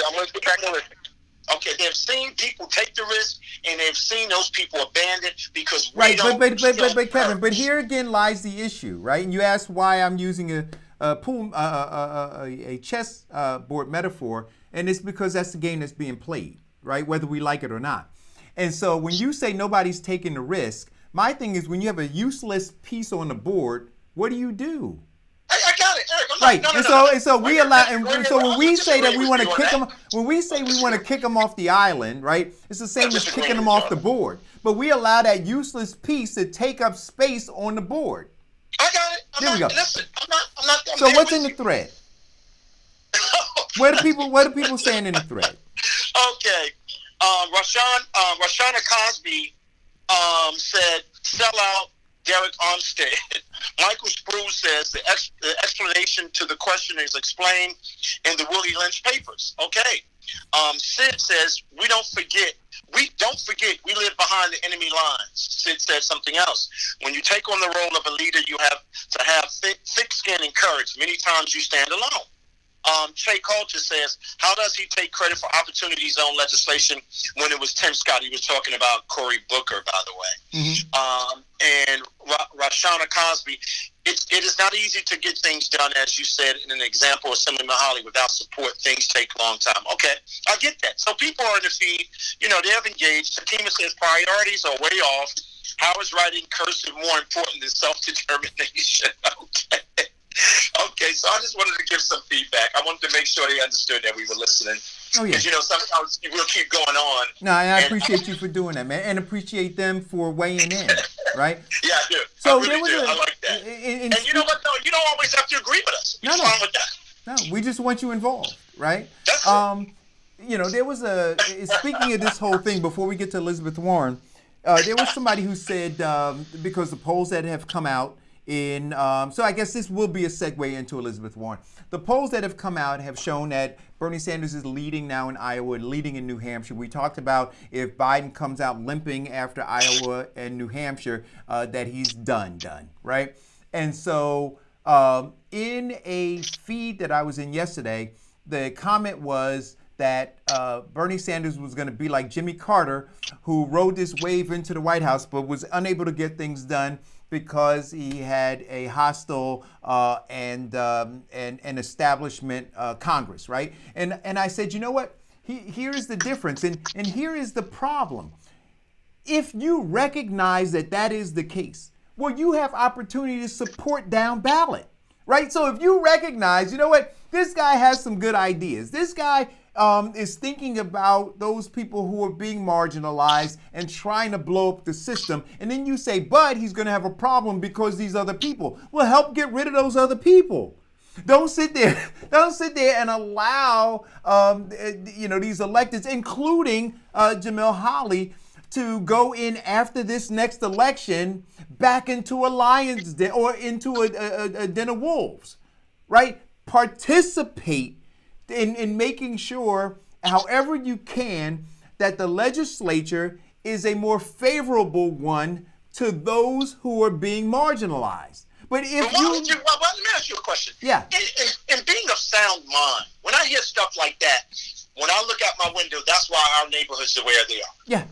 seen people take the risk, and they've seen those people abandoned because we don't.
But Kevin, but here again lies the issue, right? And you asked why I'm using a chess board metaphor, and it's because that's the game that's being played, right? Whether we like it or not. And so when you say nobody's taking the risk, my thing is when you have a useless piece on the board, what do you do?
I got it, Eric.
When we say that we want to kick them, when we say we want to kick them off the island, right? It's the same as kicking them off the board. But we allow that useless piece to take up space on the board.
I got it.
There we go.
Listen, I'm not.
So what's in the thread? What are people saying in the thread?
Okay. Rashana Cosby said, sell out Derek Armstead. Michael Spruce says the explanation to the question is explained in the Willie Lynch papers. Okay. Sid says, we don't forget we live behind the enemy lines. Sid said something else. When you take on the role of a leader, you have to have thick skin and courage. Many times you stand alone. Trey Coulter says, how does he take credit for Opportunity Zone legislation when it was Tim Scott? He was talking about Cory Booker, by the way. Mm-hmm. And Rashana Cosby, it is not easy to get things done, as you said in an example of Assemblyman Holly. Without support, things take a long time. Okay, I get that. So people are in the feed. They have engaged. Sakima says priorities are way off. How is writing cursive more important than self-determination? Okay, so I just wanted to give some feedback. I wanted to make sure they understood that we were listening.
Oh, yeah.
Because, sometimes we'll keep going on.
No, and I appreciate you for doing that, man, and appreciate them for weighing in, right?
Yeah, I do.
So
I really do. I like that. And you know what, though? You don't always have to agree with us. What's wrong with that?
No, we just want you involved, right?
That's
there was speaking of this whole thing, before we get to Elizabeth Warren, there was somebody who said, because the polls that have come out, so I guess this will be a segue into Elizabeth Warren. The polls that have come out have shown that Bernie Sanders is leading now in Iowa, leading in New Hampshire. We talked about if Biden comes out limping after Iowa and New Hampshire, that he's done, right? And so in a feed that I was in yesterday, the comment was that Bernie Sanders was going to be like Jimmy Carter, who rode this wave into the White House but was unable to get things done because he had a hostile and establishment Congress, right? And I said, you know what? Here's the difference, and here is the problem. If you recognize that is the case, well, you have opportunity to support down ballot, right? So if you recognize, you know what? This guy has some good ideas. This guy is thinking about those people who are being marginalized and trying to blow up the system. And then you say, but he's going to have a problem because these other people. Well, help get rid of those other people. Don't sit there and allow, these electeds, including Jamil Holly, to go in after this next election back into a lion's den or into a den of wolves, right? Participate in making sure, however you can, that the legislature is a more favorable one to those who are being marginalized. But if
let me ask you a question.
Yeah.
In being of sound mind, when I hear stuff like that, when I look out my window, that's why our neighborhoods to where they are.
Yeah.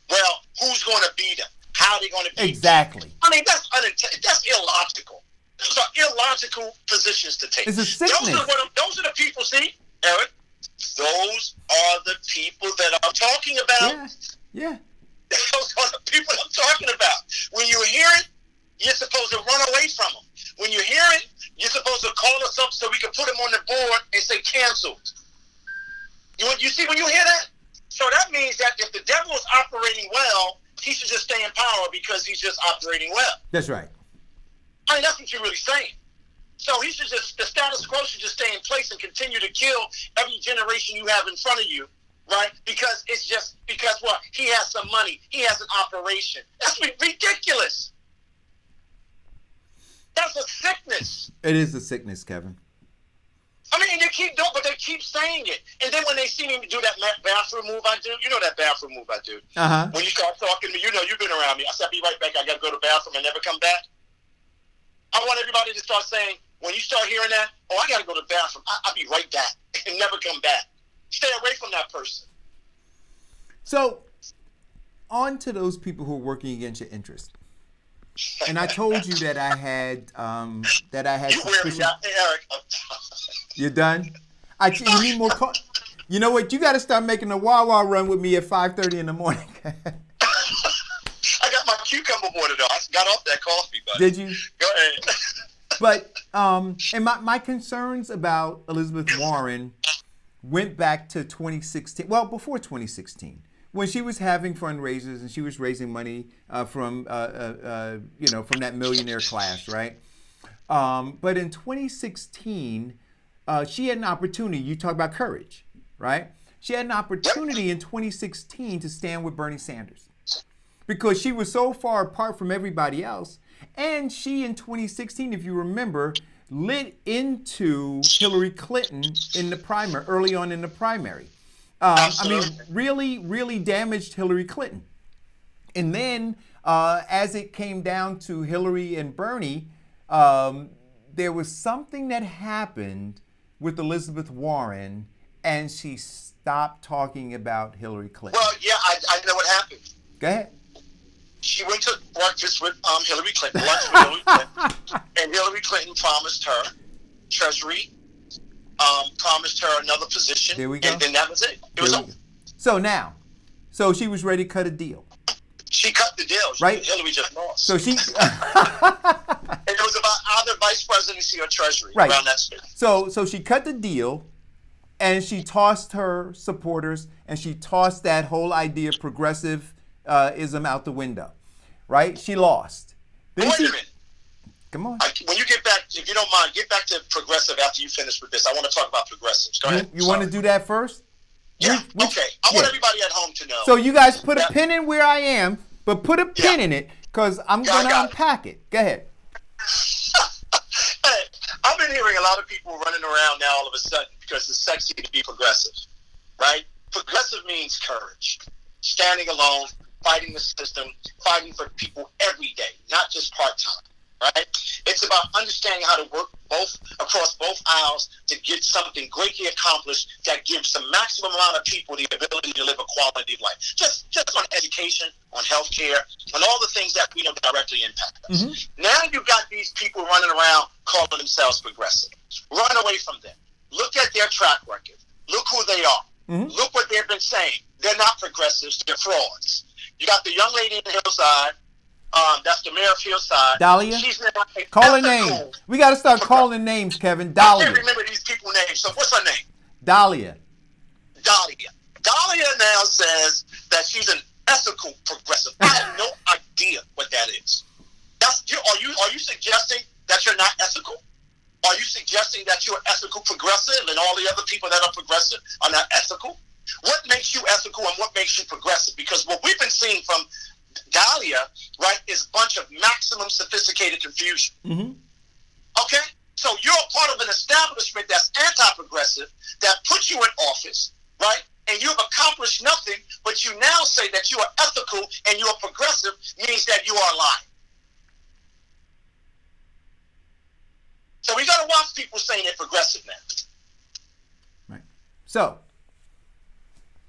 Well, who's going to be them? How are they going to be?
Exactly.
I mean, that's illogical. Those are illogical positions to take.
It's a sickness.
Those are the people, see, Eric, those are the people that I'm talking about.
Yeah.
Those are the people I'm talking about. When you hear it, you're supposed to run away from them. When you hear it, you're supposed to call us up so we can put them on the board and say canceled. You see when you hear that? So that means that if the devil is operating well, he should just stay in power because he's just operating well.
That's right.
I mean, that's what you're really saying. So he should just, the status quo should just stay in place and continue to kill every generation you have in front of you, right? Because what? He has some money. He has an operation. That's ridiculous. That's a sickness.
It is a sickness, Kevin.
I mean, they keep doing, but they keep saying it. And then when they see me do that bathroom move I do, you know that bathroom move I do.
Uh-huh.
When you start talking to me, you know you've been around me. I said, I'll be right back. I got to go to the bathroom and never come back. I want everybody to start saying, when you start hearing that, oh, I got to go to the bathroom. I'll be right back and never come back. Stay away from that person.
So, on to those people who are working against your interest. And I told you that I had
You wear me out, Eric.
You're done? You need more You know what? You got to start making a Wawa run with me at 5:30 in the morning.
I got my cucumber water, though. I got off that coffee, buddy.
Did you?
Go ahead.
But, and my concerns about Elizabeth Warren went back to 2016. Well, before 2016. When she was having fundraisers and she was raising money from that millionaire class, right? But in 2016, she had an opportunity. You talk about courage, right? She had an opportunity in 2016 to stand with Bernie Sanders because she was so far apart from everybody else. And she, in 2016, if you remember, lit into Hillary Clinton in the primary, early on in the primary. I mean, really, really damaged Hillary Clinton. And then as it came down to Hillary and Bernie, there was something that happened with Elizabeth Warren, and she stopped talking about Hillary Clinton.
Well, yeah, I know what happened.
Go ahead.
She went to breakfast with Hillary Clinton, lunch with Hillary Clinton, and Hillary Clinton promised her Treasury, promised her another position.
There we go.
And then that was it. It was over.
So she was ready to cut a deal.
She cut the deal.
Right.
Hillary just lost.
So she.
And it was about either vice presidency or Treasury around that space.
So she cut the deal, and she tossed her supporters, and she tossed that whole idea of progressive-ism out the window, right? She lost. Then
Wait a minute.
Come on.
When you get back, if you don't mind, get back to progressive after you finish with this. I want to talk about progressives. Go ahead.
You want to do that first?
Yeah. Okay. I want everybody at home to know.
So you guys put a pin in where I am, but put a pin in it because I'm going to unpack it. Go ahead.
Hey, I've been hearing a lot of people running around now all of a sudden because it's sexy to be progressive, right? Progressive means courage, standing alone, fighting the system, fighting for people every day, not just part-time, right? It's about understanding how to work across both aisles to get something greatly accomplished that gives the maximum amount of people the ability to live a quality of life. Just on education, on healthcare, on all the things that we know directly impact us. Mm-hmm. Now you've got these people running around calling themselves progressive. Run away from them. Look at their track record. Look who they are. Mm-hmm. Look what they've been saying. They're not progressives. They're frauds. You got the young lady in the Hillside. That's the mayor of Hillside.
Dahlia? Call her name. We got to start calling names, Kevin. Dahlia.
I can't remember these people's names. So what's her name?
Dahlia.
Dahlia now says that she's an ethical progressive. I have no idea what that is. Are you suggesting that you're not ethical? Are you suggesting that you're ethical progressive and all the other people that are progressive are not ethical? What makes you ethical and what makes you progressive? Because what we've been seeing from Dahlia, right, is a bunch of maximum sophisticated confusion. Mm-hmm. Okay? So you're a part of an establishment that's anti-progressive that puts you in office, right? And you've accomplished nothing, but you now say that you are ethical and you are progressive means that you are lying. So we got to watch people saying they're progressive now.
Right. So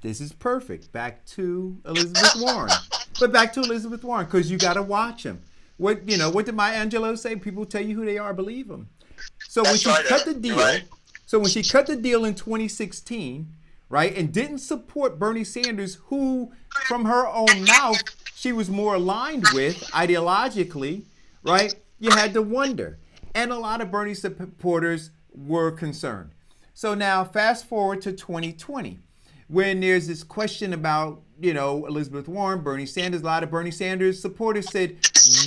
This is perfect. Back to Elizabeth Warren. But back to Elizabeth Warren, because you got to watch him. What did Maya Angelou say? People tell you who they are, believe them. So when she cut the deal, so when she cut the deal in 2016, right, and didn't support Bernie Sanders, who from her own mouth she was more aligned with ideologically, right, you had to wonder. And a lot of Bernie supporters were concerned. So now fast forward to 2020, when there's this question about, Elizabeth Warren, Bernie Sanders. A lot of Bernie Sanders supporters said,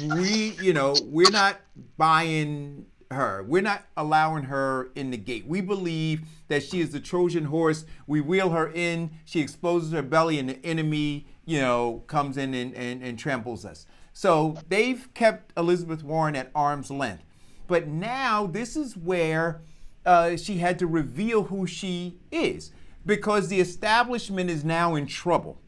we're not buying her. We're not allowing her in the gate. We believe that she is the Trojan horse. We wheel her in. She exposes her belly, and the enemy, comes in and tramples us. So they've kept Elizabeth Warren at arm's length. But now this is where she had to reveal who she is, because the establishment is now in trouble,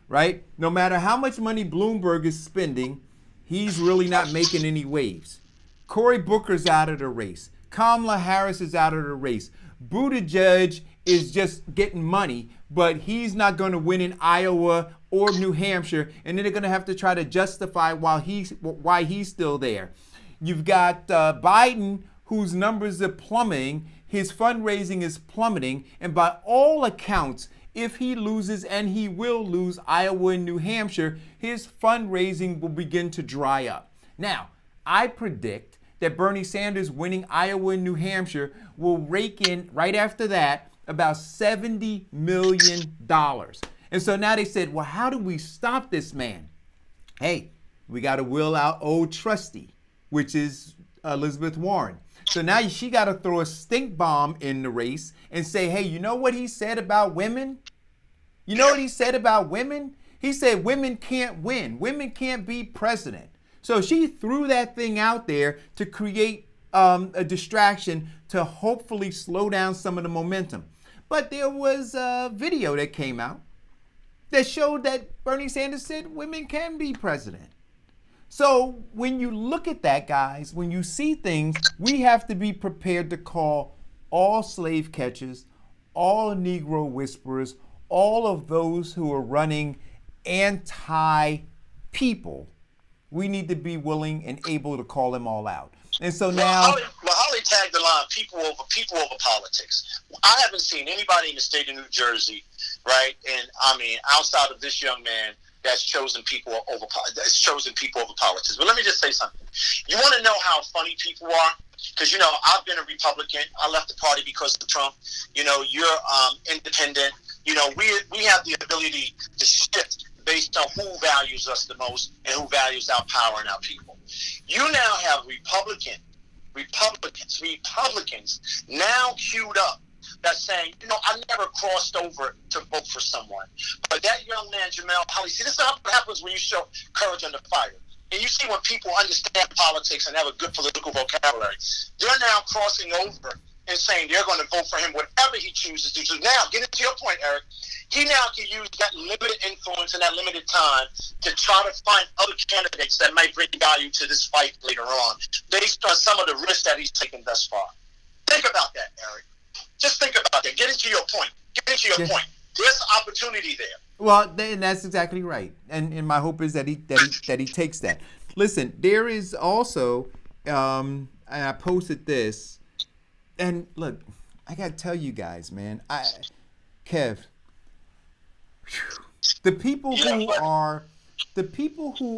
right? No matter how much money Bloomberg is spending, he's really not making any waves. Cory Booker's out of the race. Kamala Harris is out of the race. Buttigieg is just getting money, but he's not going to win in Iowa or New Hampshire, and then they're going to have to try to justify why he's still there. You've got Biden, whose numbers are plummeting. His fundraising is plummeting, and by all accounts, if he loses, and he will lose Iowa and New Hampshire, his fundraising will begin to dry up. Now, I predict that Bernie Sanders winning Iowa and New Hampshire will rake in, right after that, about $70 million. And so now they said, well, how do we stop this man? Hey, we got to wheel out old trusty, which is Elizabeth Warren. So now she got to throw a stink bomb in the race and say, hey, you know what he said about women? You know what he said about women? He said women can't win. Women can't be president. So she threw that thing out there to create a distraction to hopefully slow down some of the momentum. But there was a video that came out that showed that Bernie Sanders said women can be president. So when you look at that, guys, when you see things, we have to be prepared to call all slave catchers, all Negro whisperers, all of those who are running anti-people. We need to be willing and able to call them all out. And so now,
Holly tagged the line: people over politics. I haven't seen anybody in the state of New Jersey, right? And I mean, outside of this young man, that's chosen people over politics. But let me just say something. You want to know how funny people are? Because I've been a Republican. I left the party because of Trump. You're independent. We have the ability to shift based on who values us the most and who values our power and our people. You now have Republicans now queued up that's saying, I never crossed over to vote for someone. But that young man, Jamel Holly, see, this is what happens when you show courage under fire. And you see when people understand politics and have a good political vocabulary, they're now crossing over and saying they're going to vote for him, whatever he chooses to do. Now, getting to your point, Eric, he now can use that limited influence and that limited time to try to find other candidates that might bring value to this fight later on, based on some of the risks that he's taken thus far. Think about that, Eric. Just think about that. Get into your point. Point. There's opportunity there.
Well, and that's exactly right. And my hope is that he takes that. Listen, there is also, and I posted this, and look, I gotta tell you guys, man, Kev, the people who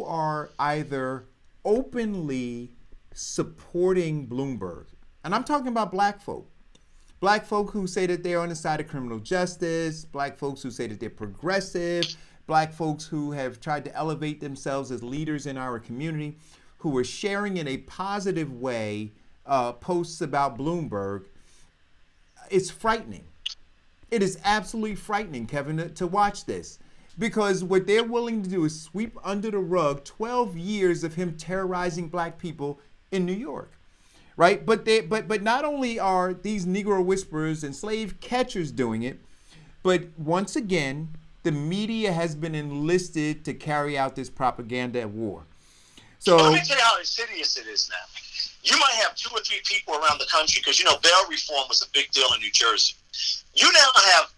are either openly supporting Bloomberg, and I'm talking about black folk who say that they're on the side of criminal justice, black folks who say that they're progressive, black folks who have tried to elevate themselves as leaders in our community, who are sharing in a positive way posts about Bloomberg. It's frightening. It is absolutely frightening, Kevin, to watch this, because what they're willing to do is sweep under the rug 12 years of him terrorizing black people in New York. Right, but not only are these Negro whisperers and slave catchers doing it, but once again, the media has been enlisted to carry out this propaganda war. So
let me tell you how insidious it is now. You might have 2 or 3 people around the country, because bail reform was a big deal in New Jersey. You now have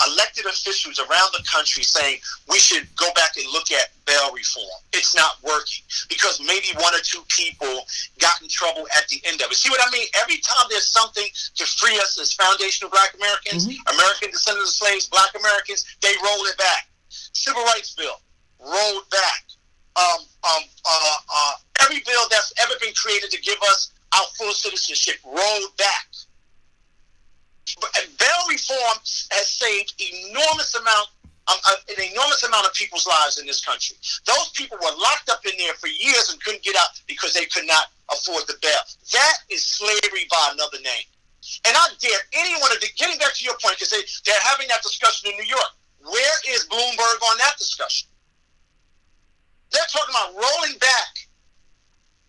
elected elected officials around the country saying we should go back and look at bail reform. It's not working because maybe one or two people got in trouble at the end of it. See what I mean? Every time there's something to free us as foundational Black Americans, American descendants of slaves, Black Americans, they roll it back. Civil Rights Bill, rolled back. Every bill that's ever been created to give us our full citizenship, rolled back. Bail reform has saved an enormous amount of people's lives in this country. Those people were locked up in there for years and couldn't get out because they could not afford the bail. That is slavery by another name. And I dare anyone to, getting back to your point, because they're having that discussion in New York. Where is Bloomberg on that discussion? They're talking about rolling back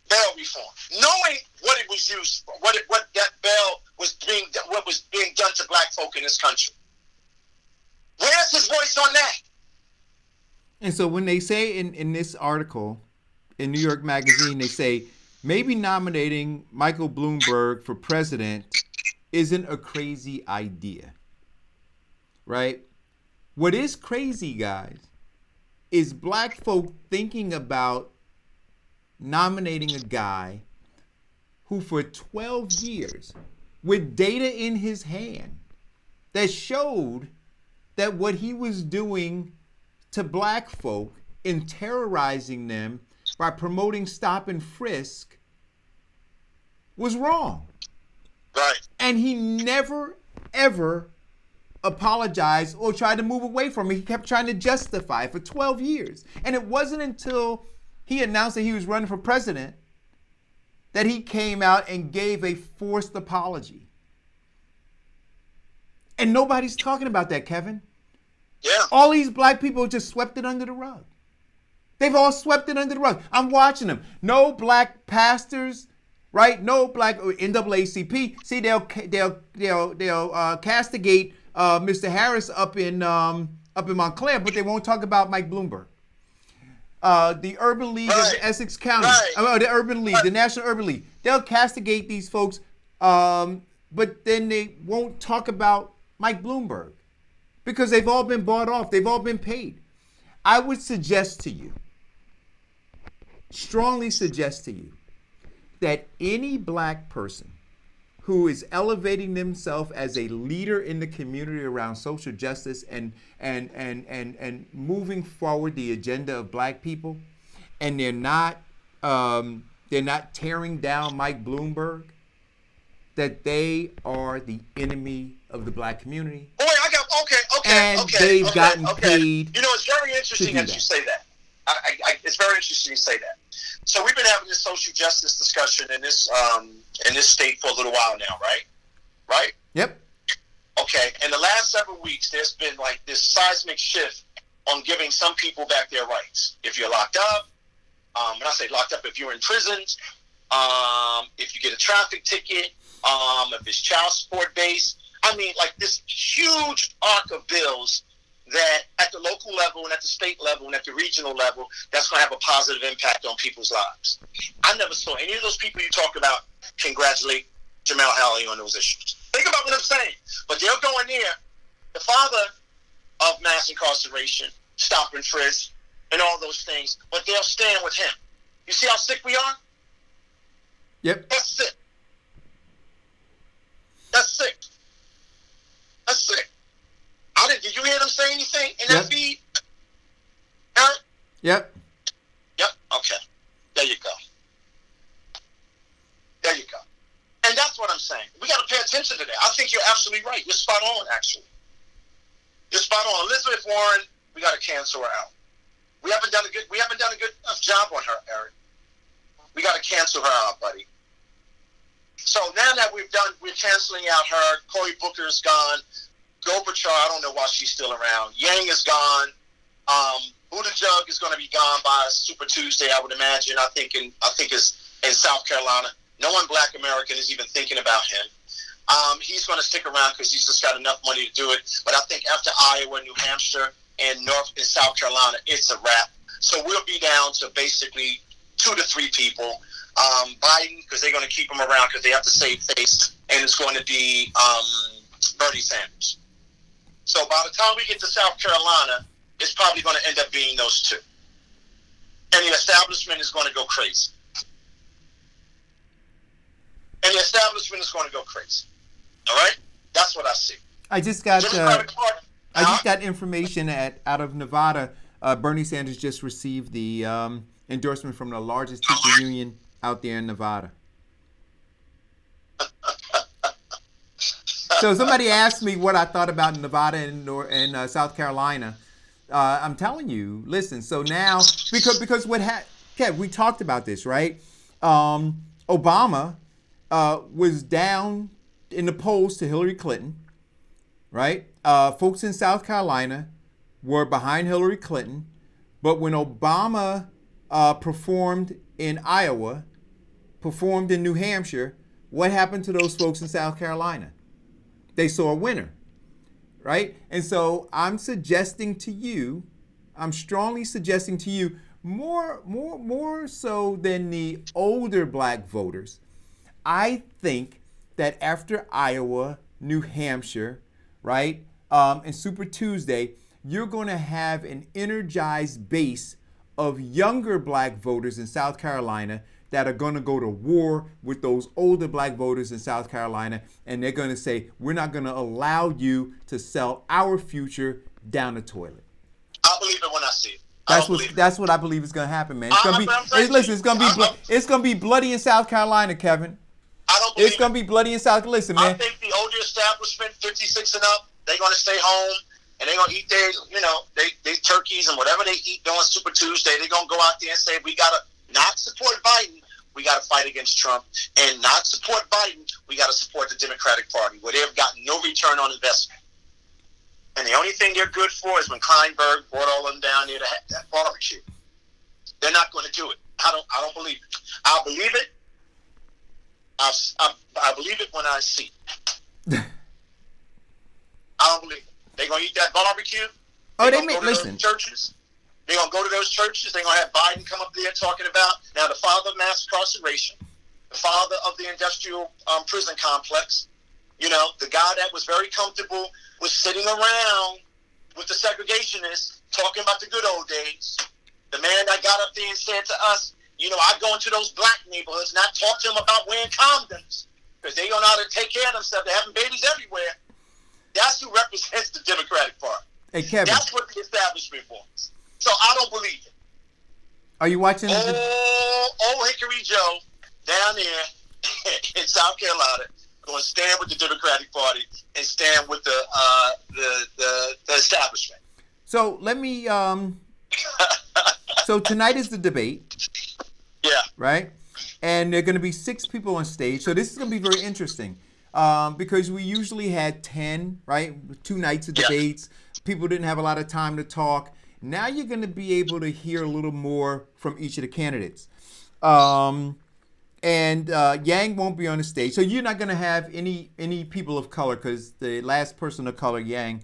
bail reform, knowing what it was used for, what that bail was being, what was being done to Black folk in this country. Where's his voice on that?
And so when they say in this article in New York Magazine, they say maybe nominating Michael Bloomberg for president isn't a crazy idea, right? What is crazy, guys, is Black folk thinking about nominating a guy who for 12 years, with data in his hand that showed that what he was doing to Black folk in terrorizing them by promoting stop and frisk was wrong.
Right.
And he never, ever apologized or tried to move away from it. He kept trying to justify it for 12 years. And it wasn't until he announced that he was running for president that he came out and gave a forced apology. And nobody's talking about that, Kevin.
Yeah.
All these Black people just swept it under the rug. They've all swept it under the rug. I'm watching them. No Black pastors, right? No Black NAACP. See, they'll castigate Mr. Harris up in Montclair, but they won't talk about Mike Bloomberg. The Urban League of Essex County, the Urban League, the National Urban League. They'll castigate these folks, but then they won't talk about Mike Bloomberg because they've all been bought off. They've all been paid. I would suggest to you, strongly suggest to you, that any Black person who is elevating themselves as a leader in the community around social justice and moving forward the agenda of Black people, and they're not tearing down Mike Bloomberg, that they are the enemy of the Black community.
Oh, wait,
They've gotten paid.
You know, it's very interesting that you say that. It's very interesting you say that. So we've been having this social justice discussion in this state for a little while now, right? Right?
Yep.
Okay. In the last several weeks, there's been like this seismic shift on giving some people back their rights. If you're locked up, and I say locked up, if you're in prison, if you get a traffic ticket, if it's child support based. I mean, like this huge arc of bills that at the local level and at the state level and at the regional level, that's going to have a positive impact on people's lives. I never saw any of those people you talk about congratulate Jamal Halley on those issues. Think about what I'm saying. But they'll go in there, the father of mass incarceration, stop and frisk, and all those things, but they'll stand with him. You see how sick we are?
Yep.
That's sick. That's sick. That's sick. Did you hear them say anything in that feed? Eric?
Yep.
Yep. Okay. There you go. There you go. And that's what I'm saying. We got to pay attention to that. I think you're absolutely right. You're spot on, actually. You're spot on. Elizabeth Warren, we got to cancel her out. We haven't done a good enough job on her, Eric. We got to cancel her out, buddy. So now that we're canceling out her. Cory Booker's gone. Gorbachev, I don't know why she's still around. Yang is gone. Buttigieg is going to be gone by Super Tuesday, I would imagine. I think it's in South Carolina. No one Black American is even thinking about him. He's going to stick around because he's just got enough money to do it. But I think after Iowa, New Hampshire, and South Carolina, it's a wrap. So we'll be down to basically 2 to 3 people. Biden, because they're going to keep him around because they have to save face, and it's going to be Bernie Sanders. So by the time we get to South Carolina, it's probably going to end up being those two. And the establishment is going to go crazy. All right? That's what I see.
I just got information out of Nevada. Bernie Sanders just received the endorsement from the largest teacher union out there in Nevada. So somebody asked me what I thought about Nevada and South Carolina. I'm telling you, listen. So now, because Kev, we talked about this, right? Obama was down in the polls to Hillary Clinton, right? Folks in South Carolina were behind Hillary Clinton, but when Obama performed in Iowa, performed in New Hampshire, what happened to those folks in South Carolina? They saw a winner, right? And so I'm strongly suggesting to you, more so than the older black voters, I think that after Iowa, New Hampshire, right, and Super Tuesday, you're going to have an energized base of younger black voters in South Carolina that are going to go to war with those older black voters in South Carolina, and they're going to say, we're not going to allow you to sell our future down the toilet.
I'll believe it when I see it.
That's what I believe is going to happen, man. It's going to be bloody in South Carolina, Kevin.
I don't believe
it's going to be bloody in South. Listen, man.
I think the older establishment, 56 and up, they're going to stay home and they're going to eat their, they turkeys and whatever they eat during Super Tuesday. They're going to go out there and say, we got to not support Biden. We got to fight against Trump, and not support Biden. We got to support the Democratic Party, where they've got no return on investment. And the only thing they're good for is when Kleinberg brought all of them down there to have that barbecue. They're not going to do it. I don't believe it. I'll believe it. I believe it when I see it. I don't believe it. They're going to eat that barbecue.
Listen.
Churches. They're going to go to those churches. They're going to have Biden come up there talking about, now, the father of mass incarceration, the father of the industrial prison complex, the guy that was very comfortable with sitting around with the segregationists talking about the good old days. The man that got up there and said to us, I go into those black neighborhoods and I talk to them about wearing condoms because they don't know how to take care of themselves. They're having babies everywhere. That's who represents the Democratic Party.
Hey, Kevin.
That's what the establishment wants. So I don't believe it.
Are you watching?
Old Hickory Joe down there in South Carolina going to stand with the Democratic Party and stand with the establishment.
So let me. So tonight is the debate.
Yeah.
Right, and there are going to be 6 people on stage. So this is going to be very interesting because we usually had 10, right? 2 nights of debates. Yeah. People didn't have a lot of time to talk. Now you're going to be able to hear a little more from each of the candidates. And Yang won't be on the stage. So you're not going to have any people of color because the last person of color, Yang,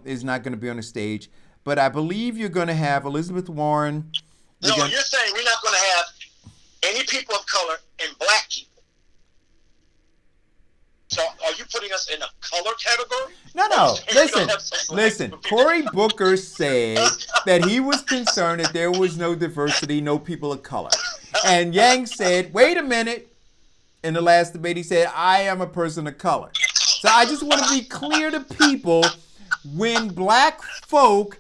is not going to be on the stage. But I believe you're going to have Elizabeth Warren.
You're saying we're not going to have any people of color and black people. So are you putting us in a color category?
No. Listen. Cory Booker said that he was concerned that there was no diversity, no people of color. And Yang said, wait a minute. In the last debate, he said, I am a person of color. So I just want to be clear to people, when black folk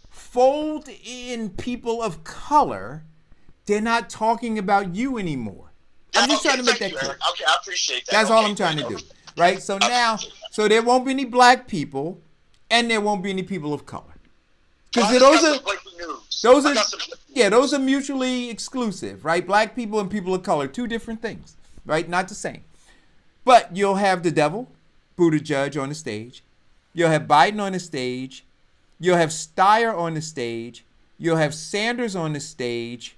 fold in people of color, they're not talking about you anymore. I'm just trying to make that clear.
Okay, I appreciate that.
That's all I'm trying to do. Right? So now, there won't be any black people and there won't be any people of color. Because those are mutually exclusive, right? Black people and people of color, 2 different things, right? Not the same. But you'll have the devil, Buttigieg, on the stage. You'll have Biden on the stage. You'll have Steyer on the stage. You'll have Sanders on the stage.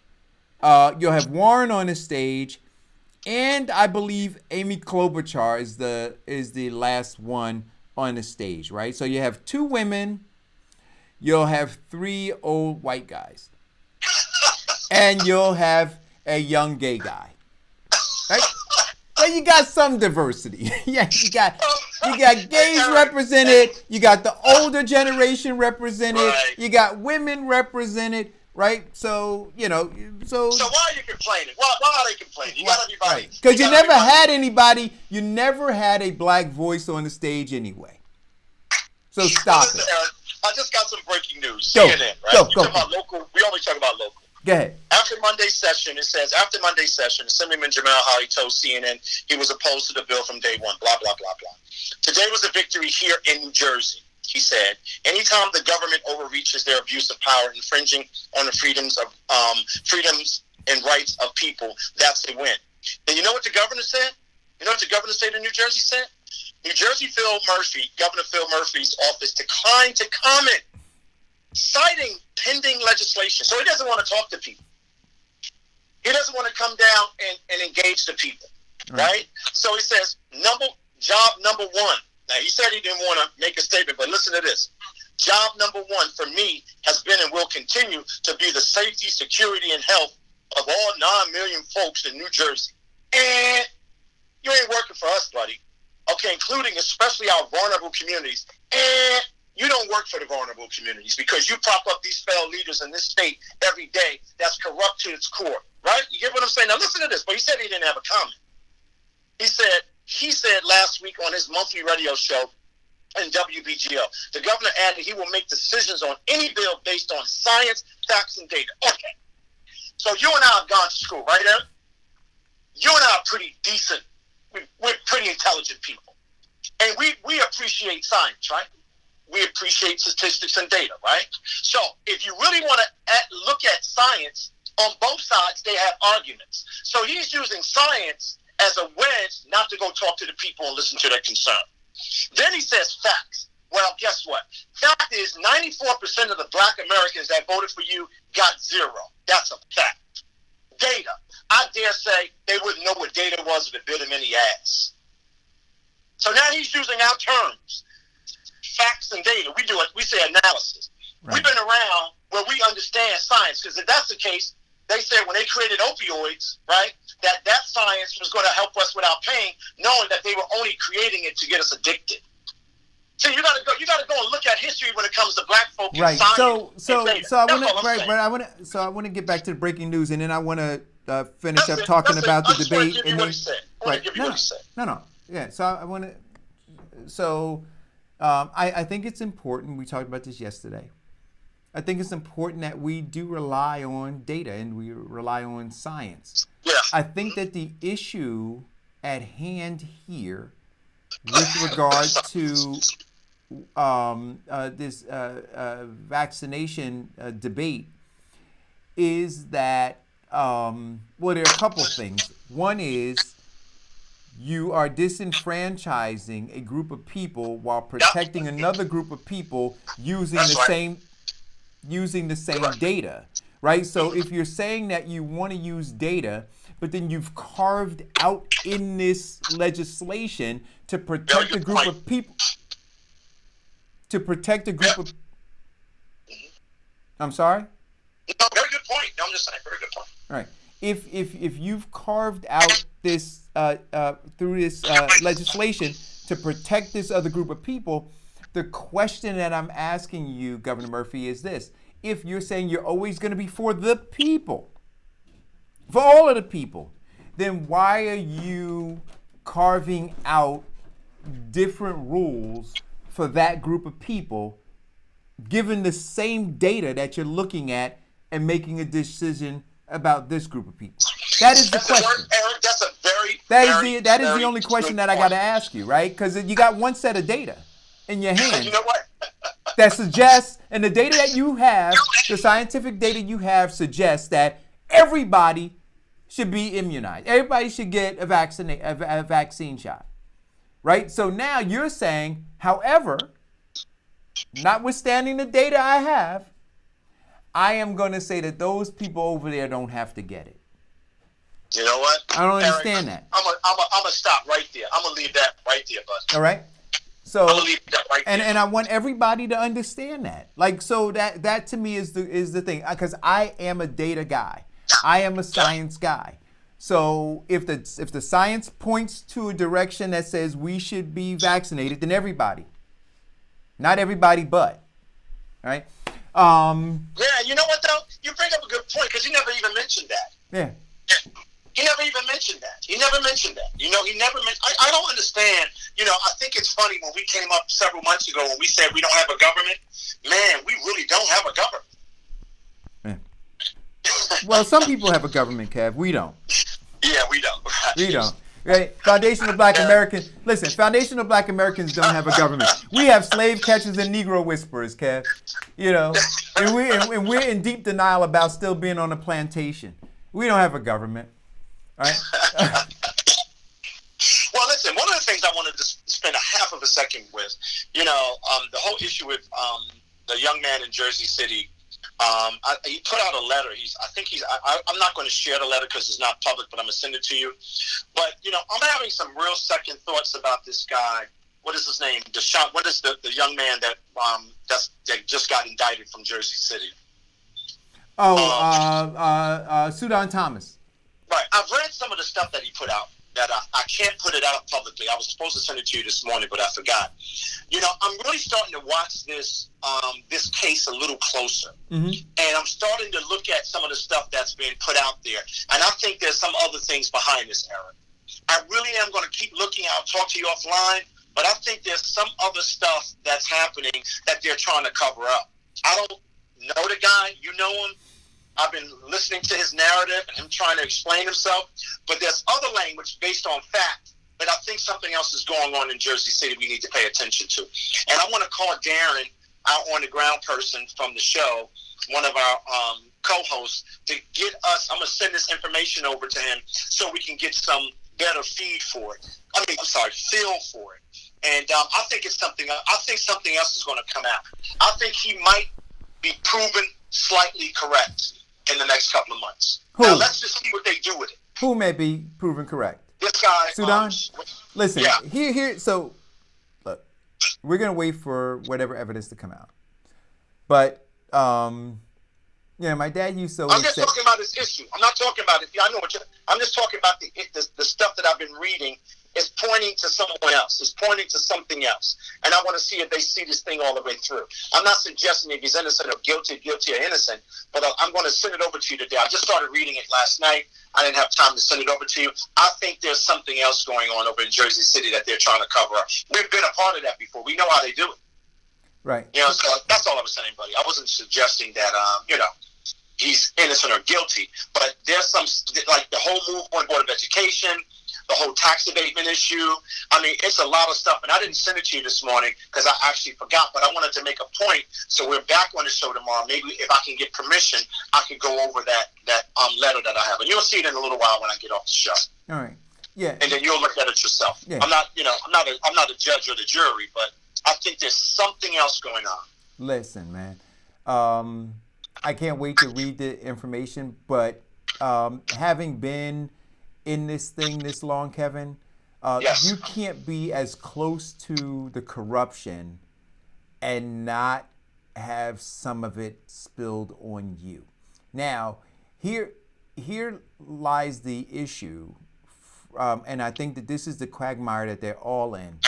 You'll have Warren on the stage. And I believe Amy Klobuchar is the last one on the stage, right? So you have 2 women. You'll have 3 old white guys. And you'll have a young gay guy. Right? So you got some diversity. Yeah, you got. You got gays represented. You got the older generation represented.
Right.
You got women represented. Right? So, you know,
So why are you complaining? Why are they complaining? You got everybody.
Because you never had anybody, you never had a black voice on the stage anyway. So stop it.
Eric, I just got some breaking news.
Go.
CNN, right?
Go.
Talk about local. We always talk about local.
Go ahead.
After Monday's session, it says, after Monday's session, Assemblyman Jamel Holley told CNN he was opposed to the bill from day one, blah, blah, blah, blah. Today was a victory here in New Jersey. He said, anytime the government overreaches their abuse of power, infringing on the freedoms and rights of people, that's the win. And you know what the governor said? You know what the governor state of New Jersey said? New Jersey Governor Phil Murphy's office declined to comment, citing pending legislation. So he doesn't want to talk to people. He doesn't want to come down and engage the people, right? So he says, job number one. Now, he said he didn't want to make a statement, but listen to this. Job number one for me has been and will continue to be the safety, security, and health of all 9 million folks in New Jersey. And you ain't working for us, buddy. Okay, including especially our vulnerable communities. And you don't work for the vulnerable communities because you prop up these failed leaders in this state every day that's corrupt to its core, right? You get what I'm saying? Now, listen to this. But he said he didn't have a comment. He said last week on his monthly radio show in WBGO, the governor added he will make decisions on any bill based on science, facts, and data. Okay. So you and I have gone to school, right, Eric? You and I are pretty decent. We're pretty intelligent people. And we appreciate science, right? We appreciate statistics and data, right? So if you really want to look at science, on both sides, they have arguments. So he's using science as a wedge not to go talk to the people and listen to their concern. Then he says facts. Well, guess what? Fact is 94% of the black Americans that voted for you got 0. That's a fact. Data. I dare say they wouldn't know what data was if it bit him in the ass. So now he's using our terms. Facts and data. We say analysis. Right. We've been around where we understand science, because if that's the case, they said when they created opioids, right, that science was going to help us without pain, knowing that they were only creating it to get us addicted. So you got to go and look at history when it comes to black folk and science.
I want to get back to the breaking news, and then I want to finish up talking about the debate. Yeah. So I want to. So I think it's important. We talked about this yesterday. I think it's important that we do rely on data and we rely on science.
Yeah.
I think that the issue at hand here with regard to this vaccination debate is that, there are a couple of things. One is you are disenfranchising a group of people while protecting another group of people using the same data, right? So if you're saying that you want to use data, but then you've carved out in this legislation to protect a group of people, I'm sorry?
No, very good point. No, I'm just saying, very good point.
All right. If you've carved out this through this legislation to protect this other group of people, the question that I'm asking you, Governor Murphy, is this. If you're saying you're always going to be for the people, for all of the people, then why are you carving out different rules for that group of people, given the same data that you're looking at and making a decision about this group of people? That is the question.
Eric, that's a
that is the only question that I got to ask you, right? Because you got one set of data in your hand.
You know what?
That suggests, and the data that you have, the scientific data you have suggests that everybody should be immunized. Everybody should get a vaccine shot, right? So now you're saying, however, notwithstanding the data I have, I am going to say that those people over there don't have to get it.
You know what?
I don't understand that.
I'm gonna stop right there. I'm gonna leave that right there, bud.
All right. So,
I'm gonna leave that right there.
And I want everybody to understand that. Like, so that to me is the thing, because I am a data guy. I am a science guy. So if the science points to a direction that says we should be vaccinated, then everybody. Not everybody, but. Right?
Yeah, you know what, though? You bring up a good point, because he never even mentioned that.
Yeah.
He never even mentioned that. He never mentioned that. You know, he never mentioned. I don't understand. You know, I think it's funny when we came up several months ago when we said we don't have a government. Man, we really don't have a government.
Yeah. Well, some people have a government, Kev. We don't.
Yeah, we don't.
We don't. Right? Foundational Black Americans. Listen, foundational Black Americans don't have a government. We have slave catchers and Negro whisperers, Kev. You know, and we're in deep denial about still being on a plantation. We don't have a government. All right.
Well, listen, one of the things I wanted to spend a half of a second with, you know, the whole issue with the young man in Jersey City. He put out a letter. I'm not going to share the letter because it's not public, but I'm going to send it to you. But, you know, I'm having some real second thoughts about this guy. What is his name? Deshaun. What is the young man that just got indicted from Jersey City?
Sudan Thomas.
Right. I've read some of the stuff that he put out that I can't put it out publicly. I was supposed to send it to you this morning, but I forgot. You know, I'm really starting to watch this case a little closer. Mm-hmm. And I'm starting to look at some of the stuff that's being put out there. And I think there's some other things behind this, Eric. I really am going to keep looking. I'll talk to you offline. But I think there's some other stuff that's happening that they're trying to cover up. I don't know the guy. You know him. I've been listening to his narrative and him trying to explain himself. But there's other language based on fact. But I think something else is going on in Jersey City we need to pay attention to. And I want to call Darren, our on-the-ground person from the show, one of our co-hosts, to get us, I'm going to send this information over to him so we can get some better feel for it. And I think something else is going to come out. I think he might be proven slightly correct in the next couple of months.
Who?
Now, let's just see what they do with it.
Who may be proven correct?
This guy,
Sudan? Listen,
yeah.
Here. So, look, we're going to wait for whatever evidence to come out. But, yeah, my dad used to always
I'm just
say...
talking about this issue. I'm not talking about it. I know what I'm just talking about the stuff that I've been reading is pointing to someone else. It's pointing to something else. And I want to see if they see this thing all the way through. I'm not suggesting if he's innocent or guilty or innocent, but I'm going to send it over to you today. I just started reading it last night. I didn't have time to send it over to you. I think there's something else going on over in Jersey City that they're trying to cover up. We've been a part of that before. We know how they do it.
Right.
You know, so that's all I was saying, buddy. I wasn't suggesting that, he's innocent or guilty, but there's some, like the whole move on Board of Education, the whole tax abatement issue. I mean, it's a lot of stuff, and I didn't send it to you this morning because I actually forgot, but I wanted to make a point, so we're back on the show tomorrow. Maybe if I can get permission, I can go over that letter that I have, and you'll see it in a little while when I get off the show.
All right. Yeah.
And then you'll look at it yourself. Yeah. I'm not a judge or the jury, but I think there's something else going on.
Listen, man. I can't wait to read the information, but having been in this thing this long, Kevin,
yes.
You can't be as close to the corruption and not have some of it spilled on you. Now, here lies the issue, and I think that this is the quagmire that they're all in.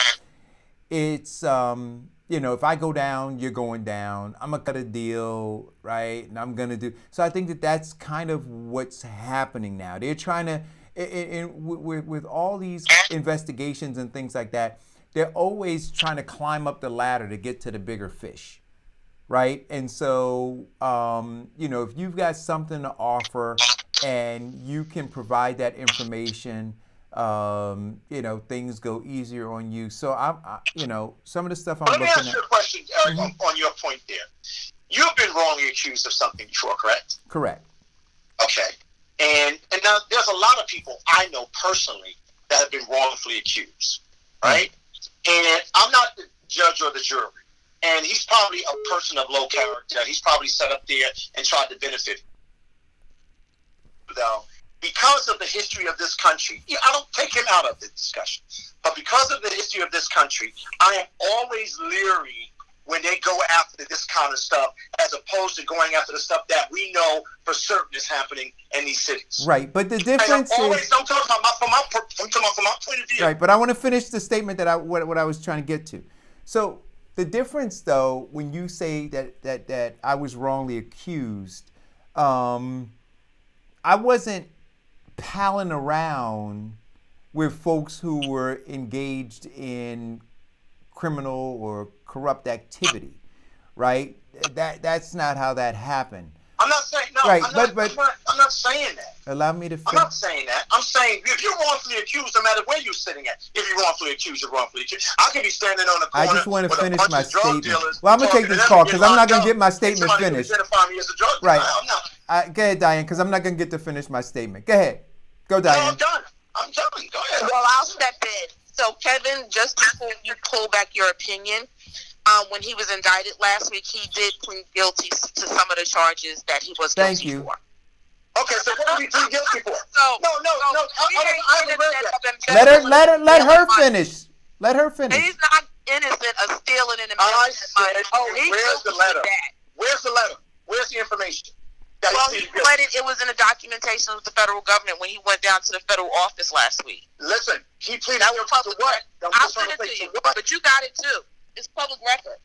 It's, if I go down, you're going down. I'm going to cut a deal, right? And I'm going to do. So I think that that's kind of what's happening now. They're trying to, with all these investigations and things like that, they're always trying to climb up the ladder to get to the bigger fish, right? And so, if you've got something to offer and you can provide that information, things go easier on you. So some of the stuff I'm looking at.
Let me ask you a question, Eric, on your point there. You've been wrongly accused of something before, correct?
Correct.
Okay. And now there's a lot of people I know personally that have been wrongfully accused, right? And I'm not the judge or the jury. And he's probably a person of low character. He's probably set up there and tried to benefit. Though, because of the history of this country, I don't take him out of the discussion, but because of the history of this country, I am always leery when they go after this kind of stuff, as opposed to going after the stuff that we know for certain is happening in these cities.
Right, but the difference is...
I'm talking about from my point of view.
Right, but I want to finish the statement that what I was trying to get to. So the difference, though, when you say that I was wrongly accused, I wasn't palling around with folks who were engaged in criminal or corrupt activity, right? That's not how that happened.
I'm not saying no.
Right,
I'm not saying that.
Allow me to finish.
I'm not saying that. I'm saying if you're wrongfully accused, no matter where you're sitting at, if you're wrongfully accused, you're wrongfully accused. I could be standing on the corner.
I just want to finish my statement.
Dealers,
well, I'm going to take this call because I'm not going to get my statement finished.
Identify me as a drug dealer.
Right.
I'm not.
Go ahead, Diane, because I'm not going to get to finish my statement. Go ahead. Go, Diane.
No, I'm done. Go ahead.
Well, I'll step in. So, Kevin, just before you pull back your opinion, when he was indicted last week, he did plead guilty to some of the charges that he was guilty for.
Okay, so what did he plead guilty for?
No.
I haven't read that.
Let her finish. Let her finish.
He's not innocent of stealing an embezzlement money.
Where's the letter? Where's the letter? Where's the information?
Well, he read it. It was in the documentation with the federal government when he went down to the federal office last week.
Listen, he pleaded guilty to what?
I'll send it to you, but you got it too. It's public record.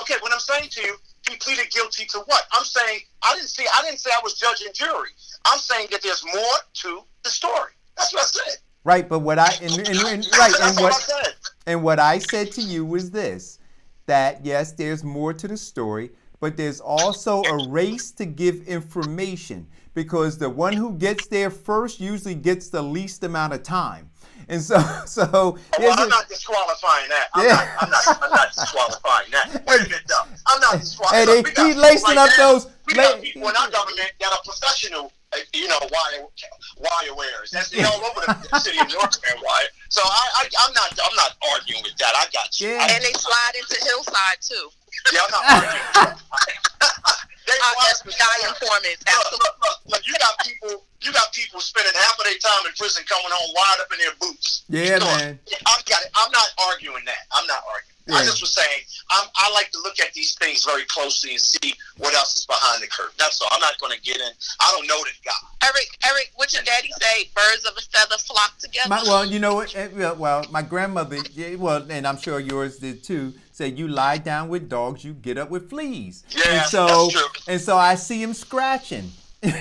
Okay, what I'm saying to you, he pleaded guilty to what? I'm saying I didn't say I was judge and jury. I'm saying that there's more to the story. That's what I said.
Right, but what I what I said to you was this: that yes, there's more to the story, but there's also a race to give information because the one who gets there first usually gets the least amount of time. And so
I'm not disqualifying that. I'm not disqualifying that. Wait a minute, though. I'm not disqualifying.
Hey, he's lacing up those.
We got people in our government that are professional, wire wearers. That's all over the city of North Carolina wire. So I'm not arguing with that. I got you.
Yeah.
And they slide into Hillside too.
Yeah, I'm not arguing with that.
FBI informants.
Look, you got people spending half of their time in prison coming home wired up in their boots.
Yeah, man.
I'm not arguing that. I'm not arguing.
Yeah.
I just was saying I like to look at these things very closely and see what else is behind the curtain. That's all. I'm not going to get in. I don't know that guy.
Eric, what your daddy say? Birds of a feather flock together.
Well, you know what? Well, my grandmother, and I'm sure yours did too, said you lie down with dogs, you get up with fleas.
Yeah,
that's true. And so I see him scratching.
Hey,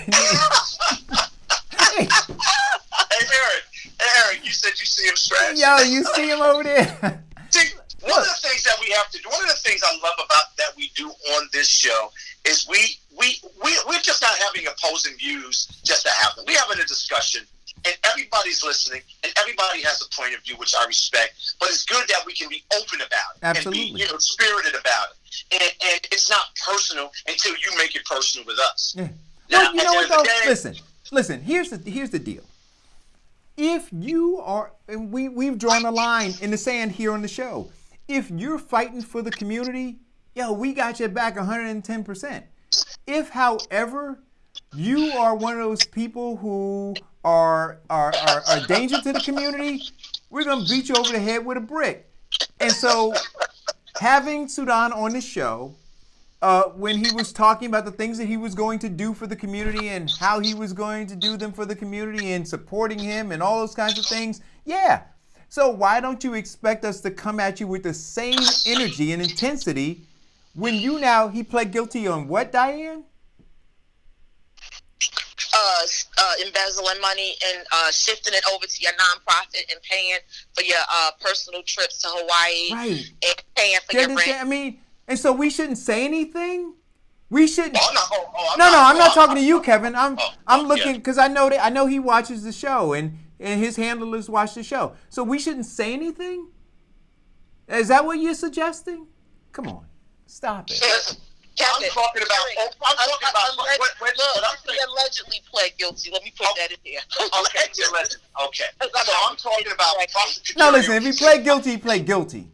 Eric, you said you see him scratching.
Yo, you see him over there.
See, one of the things that we have to do, one of the things I love about that we do on this show is we're just not having opposing views just to have them. We're having a discussion, and everybody's listening, and everybody has a point of view, which I respect. But it's good that we can be open about it.
Absolutely.
And be spirited about it. And it's not personal until you make it personal with us.
Yeah.
Now,
well, you know what, though? Listen. Here's the deal. If you are, and we've drawn a line in the sand here on the show. If you're fighting for the community, we got your back 110%. If, however, you are one of those people who are a danger to the community, we're going to beat you over the head with a brick. And so having Sudan on the show, when he was talking about the things that he was going to do for the community and how he was going to do them for the community and supporting him and all those kinds of things, So why don't you expect us to come at you with the same energy and intensity when he pled guilty on what, Diane?
Embezzling money and shifting it over to your nonprofit and paying for your personal trips to Hawaii.
Right.
And paying for your rent.
I mean, and so we shouldn't say anything? We shouldn't.
I'm
not talking to you, Kevin. I'm looking because I know he watches the show and his handlers watch the show. So we shouldn't say anything? Is that what you're suggesting? Come on. Stop it.
Kevin,
I'm talking about.
He allegedly pled guilty. Let me put that in here.
Okay. So I'm talking about prosecutorial.
No, listen. If he pled guilty, he pled guilty.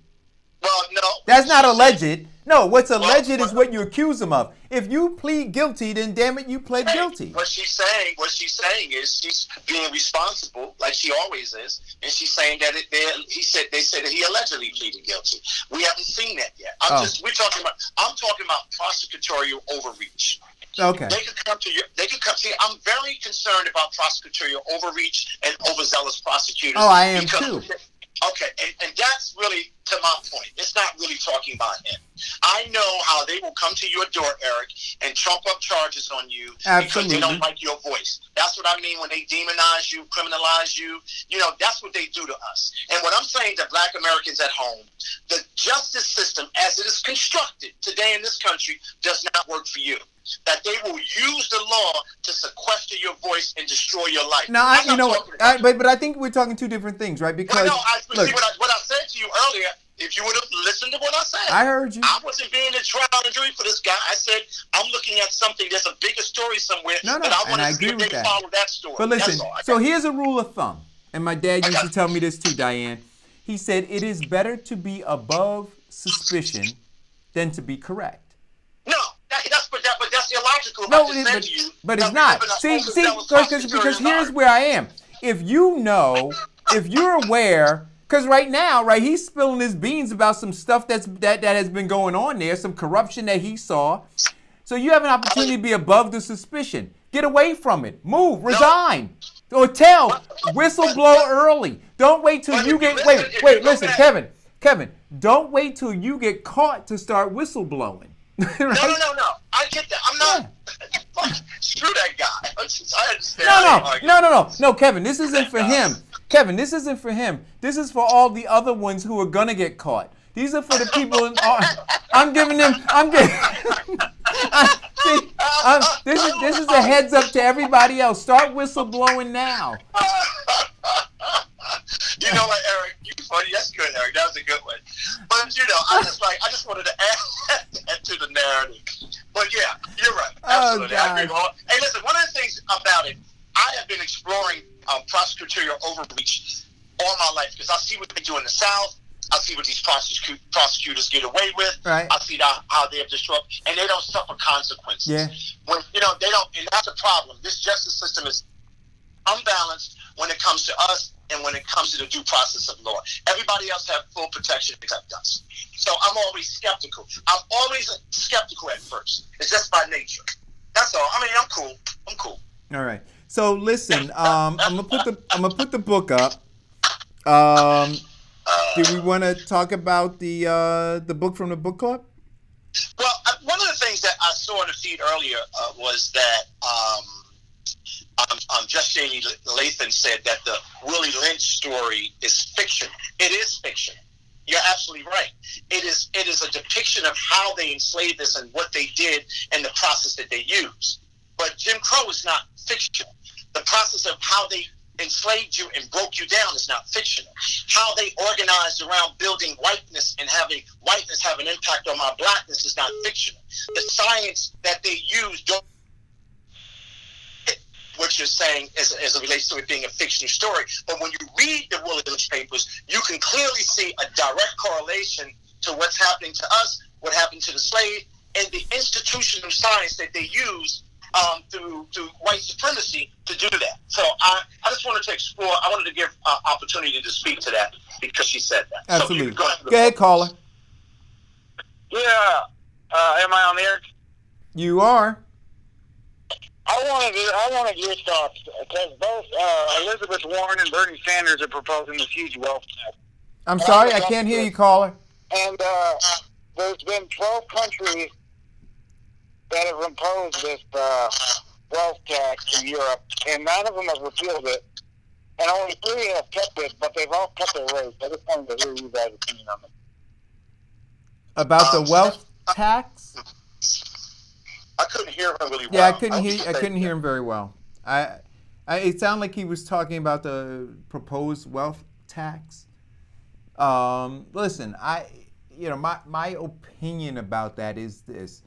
Well, no.
That's not alleged. No, what's alleged is what you accuse him of. if you plead guilty, then damn it, you pled guilty.
What she's saying is she's being responsible, like she always is, and she's saying that they said that he allegedly pleaded guilty. We haven't seen that yet. I'm talking about prosecutorial overreach.
Okay.
They could come. See, I'm very concerned about prosecutorial overreach and overzealous prosecutors.
Oh, I am too.
Okay, and that's really to my point. It's not really talking about him. I know how they will come to your door, Eric, and trump up charges on you because they don't like your voice. That's what I mean when they demonize you, criminalize you. You know, that's what they do to us. And what I'm saying to Black Americans at home, the justice system as it is constructed today in this country does not work for you. That they will use the law to sequester your voice and destroy your life.
Now, but I think we're talking two different things, right? Because
look, what I said to you earlier, if you would have listened to what I said,
I heard you.
I wasn't being a trial and jury for this guy. I said I'm looking at something. There's a bigger story somewhere.
No,
and I want to see
agree
if
with
they
that.
follow that story.
But listen, so here's a rule of thumb, and my dad used to tell me this too, Diane. He said it is better to be above suspicion than to be correct.
No. But that's illogical.
No, but it's not. See, because here's where I am. If you're aware, because right now, right, he's spilling his beans about some stuff that has been going on there, some corruption that he saw. So you have an opportunity to be above the suspicion. Get away from it. Move. Resign. Or whistleblow early. Don't wait till you get. Wait. Listen, Kevin. Don't wait till you get caught to start whistleblowing. Right?
No. I get that. I'm not. Screw that guy. I understand.
No, Kevin. This isn't for him. Kevin, this isn't for him. This is for all the other ones who are gonna get caught. These are for the people. This is a heads up to everybody else. Start whistleblowing now.
You know what, Eric? You funny. That's good, Eric. That was a good one. But I just wanted to add that to the narrative. But yeah, you're right. Absolutely. I agree with all. Hey, listen. One of the things about it, I have been exploring prosecutorial overreach all my life because I see what they do in the South. I see what these prosecutors get away with.
Right.
I see how they have destroyed, and they don't suffer consequences.
Yeah.
When they don't, and that's a problem. This justice system is unbalanced when it comes to us and when it comes to the due process of law. Everybody else have full protection except us. So I'm always skeptical. I'm always skeptical at first. It's just by nature. That's all. I mean, I'm cool.
All right. So listen, I'm gonna put the book up. Do we want to talk about the book from the book club?
Well, one of the things that I saw in the feed earlier was that Just Jamie Lathan said that the Willie Lynch story is fiction. It is fiction. You're absolutely right. It is a depiction of how they enslaved us and what they did and the process that they used. But Jim Crow is not fictional. The process of how they enslaved you and broke you down is not fictional. How they organized around building whiteness and having whiteness have an impact on my blackness is not fictional. The science that they used, what you're saying as it relates to it being a fictional story. But when you read the Willie Lynch papers, you can clearly see a direct correlation to what's happening to us, what happened to the slave, and the institutional science that they use through white supremacy to do that. So I just wanted to explore. I wanted to give opportunity to speak to that because she said that.
Absolutely.
So
go ahead, caller.
Yeah. Am I on the air?
You are.
I wanted your thoughts because both Elizabeth Warren and Bernie Sanders are proposing this huge wealth tax.
I'm sorry, I can't hear you, caller.
And there's been 12 countries that have imposed this wealth tax in Europe, and 9 of them have repealed it, and only 3 have kept it, but they've all kept their rates. I just wanted to hear you guys' opinion on it.
About the wealth tax?
I couldn't hear him really well.
Yeah, I couldn't hear him very well. It sounded like he was talking about the proposed wealth tax. Listen, my opinion about that is this.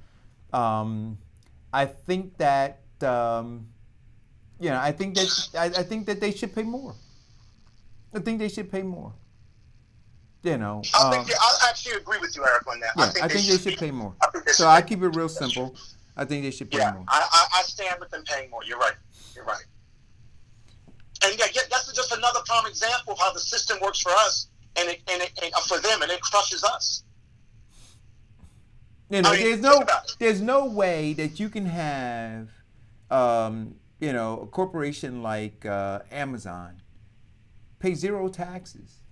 I think that I think that they should pay more. I think they should pay more.
I actually agree with you, Eric, on that.
Yeah, I think they should pay more. So I keep it real simple. I think they should pay
Yeah,
more.
I stand with them paying more. You're right. You're right. And yeah, that's just another prime example of how the system works for us and for them, and it crushes us.
You know,
I mean,
there's no way that you can have, you know, a corporation like Amazon pay zero taxes.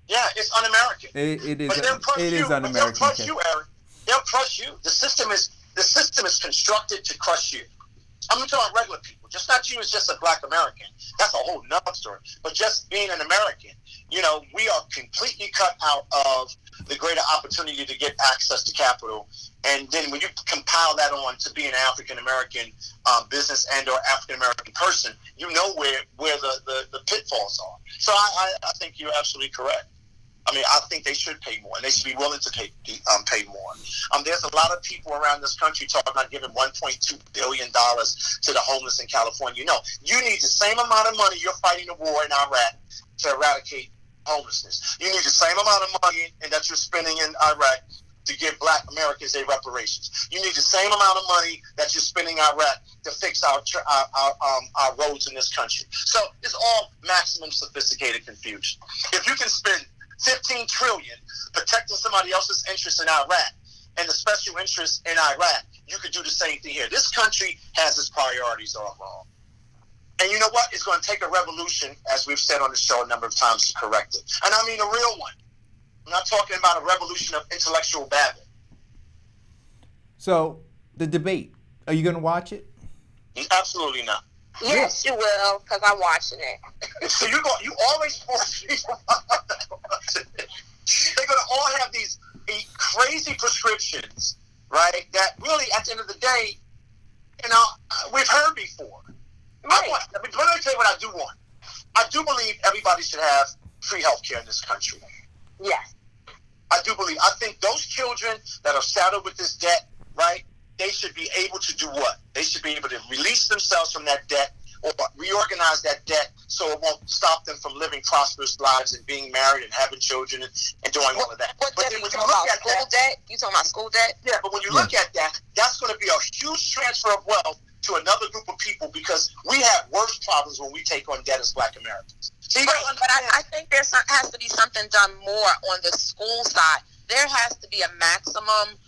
Yeah, it's un-American.
It is.
But they'll crush
It
you.
is un-American.
They'll crush you, Eric. They'll crush you. The system is constructed to crush you. I'm talking regular people, just not you as just a black American. That's a whole nother story. But just being an American, you know, we are completely cut out of the greater opportunity to get access to capital. And then when you compile that on to be an African American business and or African American person, you know where the pitfalls are. So I think you're absolutely correct. I mean, I think they should pay more, and they should be willing to pay more. There's a lot of people around this country talking about giving $1.2 billion to the homeless in California. No, you need the same amount of money you're fighting the war in Iraq to eradicate homelessness. You need the same amount of money that you're spending in Iraq to give black Americans their reparations. You need the same amount of money that you're spending in Iraq to fix our roads in this country. So it's all maximum sophisticated confusion. If you can spend $15 trillion protecting somebody else's interests in Iraq and the special interests in Iraq, you could do the same thing here. This country has its priorities all wrong. And you know what? It's going to take a revolution, as we've said on the show a number of times, to correct it. And I mean a real one. I'm not talking about a revolution of intellectual babble.
So, the debate, are you going to watch it?
Absolutely not.
Yes, you will, because I'm watching it.
So you always force people. They're going to all have these crazy prescriptions, right? That really, at the end of the day, you know, we've heard before.
Right.
Let me tell you what I do want. I do believe everybody should have free health care in this country.
Yes.
I do believe. I think those children that are saddled with this debt, right? They should be able to do what? They should be able to release themselves from that debt or reorganize that debt so it won't stop them from living prosperous lives and being married and having children and doing all of that.
What
But
debt
then
are you
when you
talking
look
about?
at
School
that,
debt? You talking about school debt?
yeah, but when you look at that, that's going to be a huge transfer of wealth to another group of people because we have worse problems when we take on debt as black Americans. So you gotta
But I think there has to be something done more on the school side. There has to be a maximum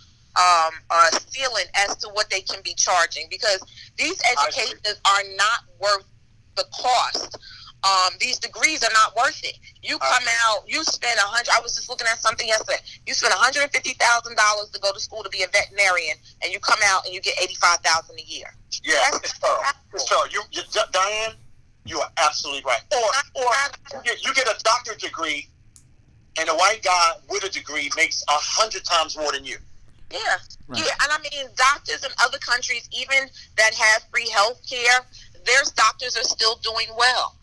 ceiling as to what they can be charging because these educations are not worth the cost. These degrees are not worth it. You come out, you spend I was just looking at something yesterday. You spend $150,000 to go to school to be a veterinarian, and you come out and you get $85,000 a year.
Yeah, it's thorough. Diane, you are absolutely right. Or you get a doctorate degree, and a white guy with a degree makes 100 times more than you.
Yeah,
right.
Yeah, and I mean, doctors in other countries, even that have free health care, their doctors are still doing well.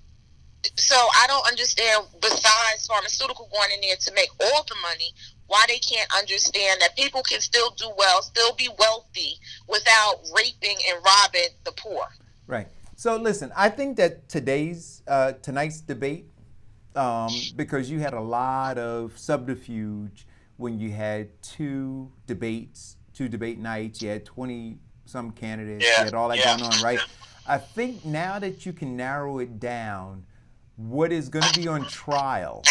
So I don't understand, besides pharmaceutical going in there to make all the money, why they can't understand that people can still do well, still be wealthy without raping and robbing the poor.
Right. So listen, I think that tonight's debate, because you had a lot of subterfuge when you had two debate nights, you had 20-some candidates, you had all that going on, right? I think now that you can narrow it down, what is going to be on trial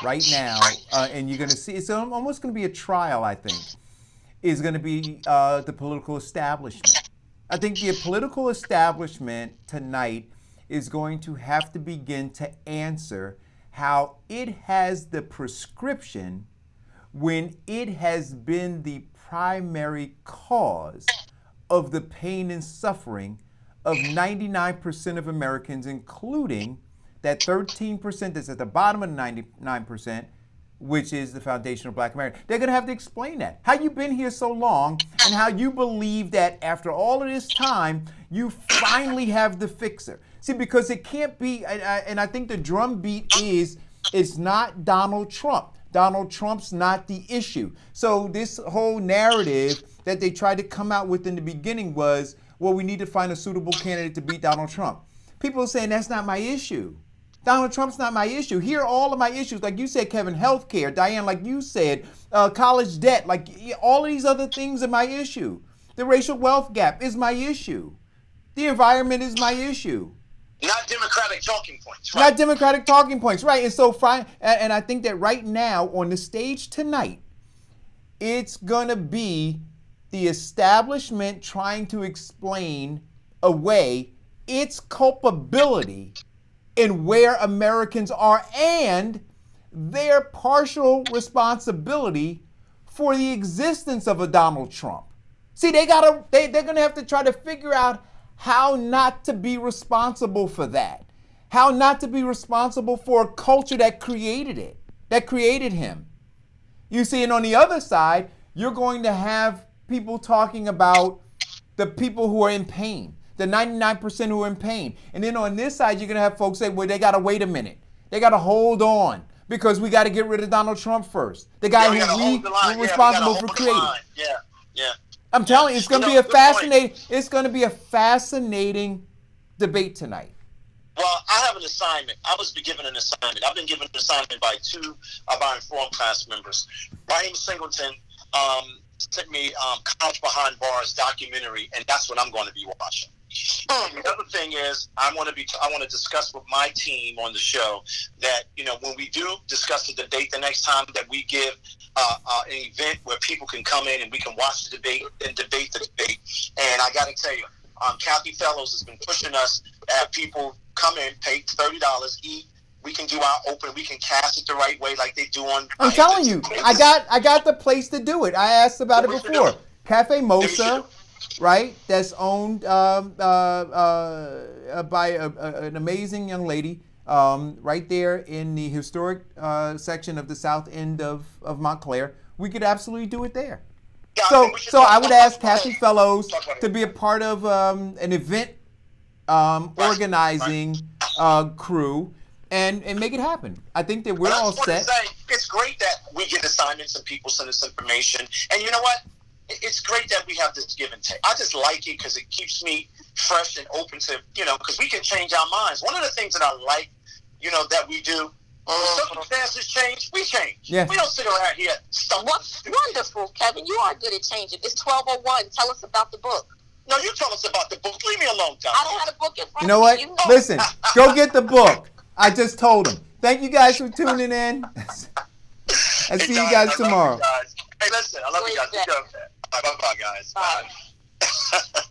right now, and you're going to see, it's almost going to be a trial, I think, is going to be the political establishment. I think the political establishment tonight is going to have to begin to answer how it has the prescription when it has been the primary cause of the pain and suffering of 99% of Americans, including that 13% that's at the bottom of 99%, which is the foundation of black America. They're going to have to explain that. How you been here so long and how you believe that after all of this time, you finally have the fixer. See, because it can't be, and I think the drumbeat is, it's not Donald Trump. Donald Trump's not the issue. So this whole narrative that they tried to come out with in the beginning was, well, we need to find a suitable candidate to beat Donald Trump. People are saying that's not my issue. Donald Trump's not my issue. Here are all of my issues. Like you said, Kevin, healthcare. Diane, like you said, college debt. Like all of these other things are my issue. The racial wealth gap is my issue. The environment is my issue.
Not Democratic talking points. Right?
Not Democratic talking points, right? And so, and I think that right now on the stage tonight, it's gonna be the establishment trying to explain away its culpability in where Americans are and their partial responsibility for the existence of a Donald Trump. See, they're gonna have to try to figure out how not to be responsible for that. How not to be responsible for a culture that created it, that created him. You see, and on the other side, you're going to have people talking about the people who are in pain, the 99% who are in pain. And then on this side, you're going to have folks say, well, they got to wait a minute. They got to hold on because we got to get rid of Donald Trump first. The guy who we're responsible for creating.
Yeah.
I'm telling you, it's going to be a fascinating. It's going to be a fascinating debate tonight.
Well, I have an assignment. I was given an assignment. I've been given an assignment by two of our Informed class members. Raheem Singleton sent me Couch Behind Bars documentary, and that's what I'm going to be watching. The other thing is, I want to discuss with my team on the show that, when we do discuss the debate the next time, that we give an event where people can come in and we can watch the debate and debate the debate. And I got to tell you, Kathy Fellows has been pushing us to have people come in, pay $30, eat. We can do our open. We can cast it the right way, like they do on.
I'm telling you, I got the place to do it. I asked about it before. Cafe Mosa, right? That's owned by an amazing young lady, right there in the historic section of the south end of Montclair. We could absolutely do it there. So I would ask Kathy Fellows to be a part of an event organizing crew and make it happen. I think that we're all set.
It's great that we get assignments and people send us information. And you know what? It's great that we have this give and take. I just like it because it keeps me fresh and open to, because we can change our minds. One of the things that I like, that we do, when circumstances change, we change.
Yeah.
We don't sit around here stumped.
Wonderful, Kevin. You are good at changing. It's 12:01. Tell us about the book.
No, you tell us about the book. Leave me alone, Tom.
I don't have a book in front
You know
of me.
what? Listen, go get the book. I just told them. Thank you guys for tuning in. And see you guys tomorrow.
Hey, listen, I love you guys. Bye-bye, guys.
Bye.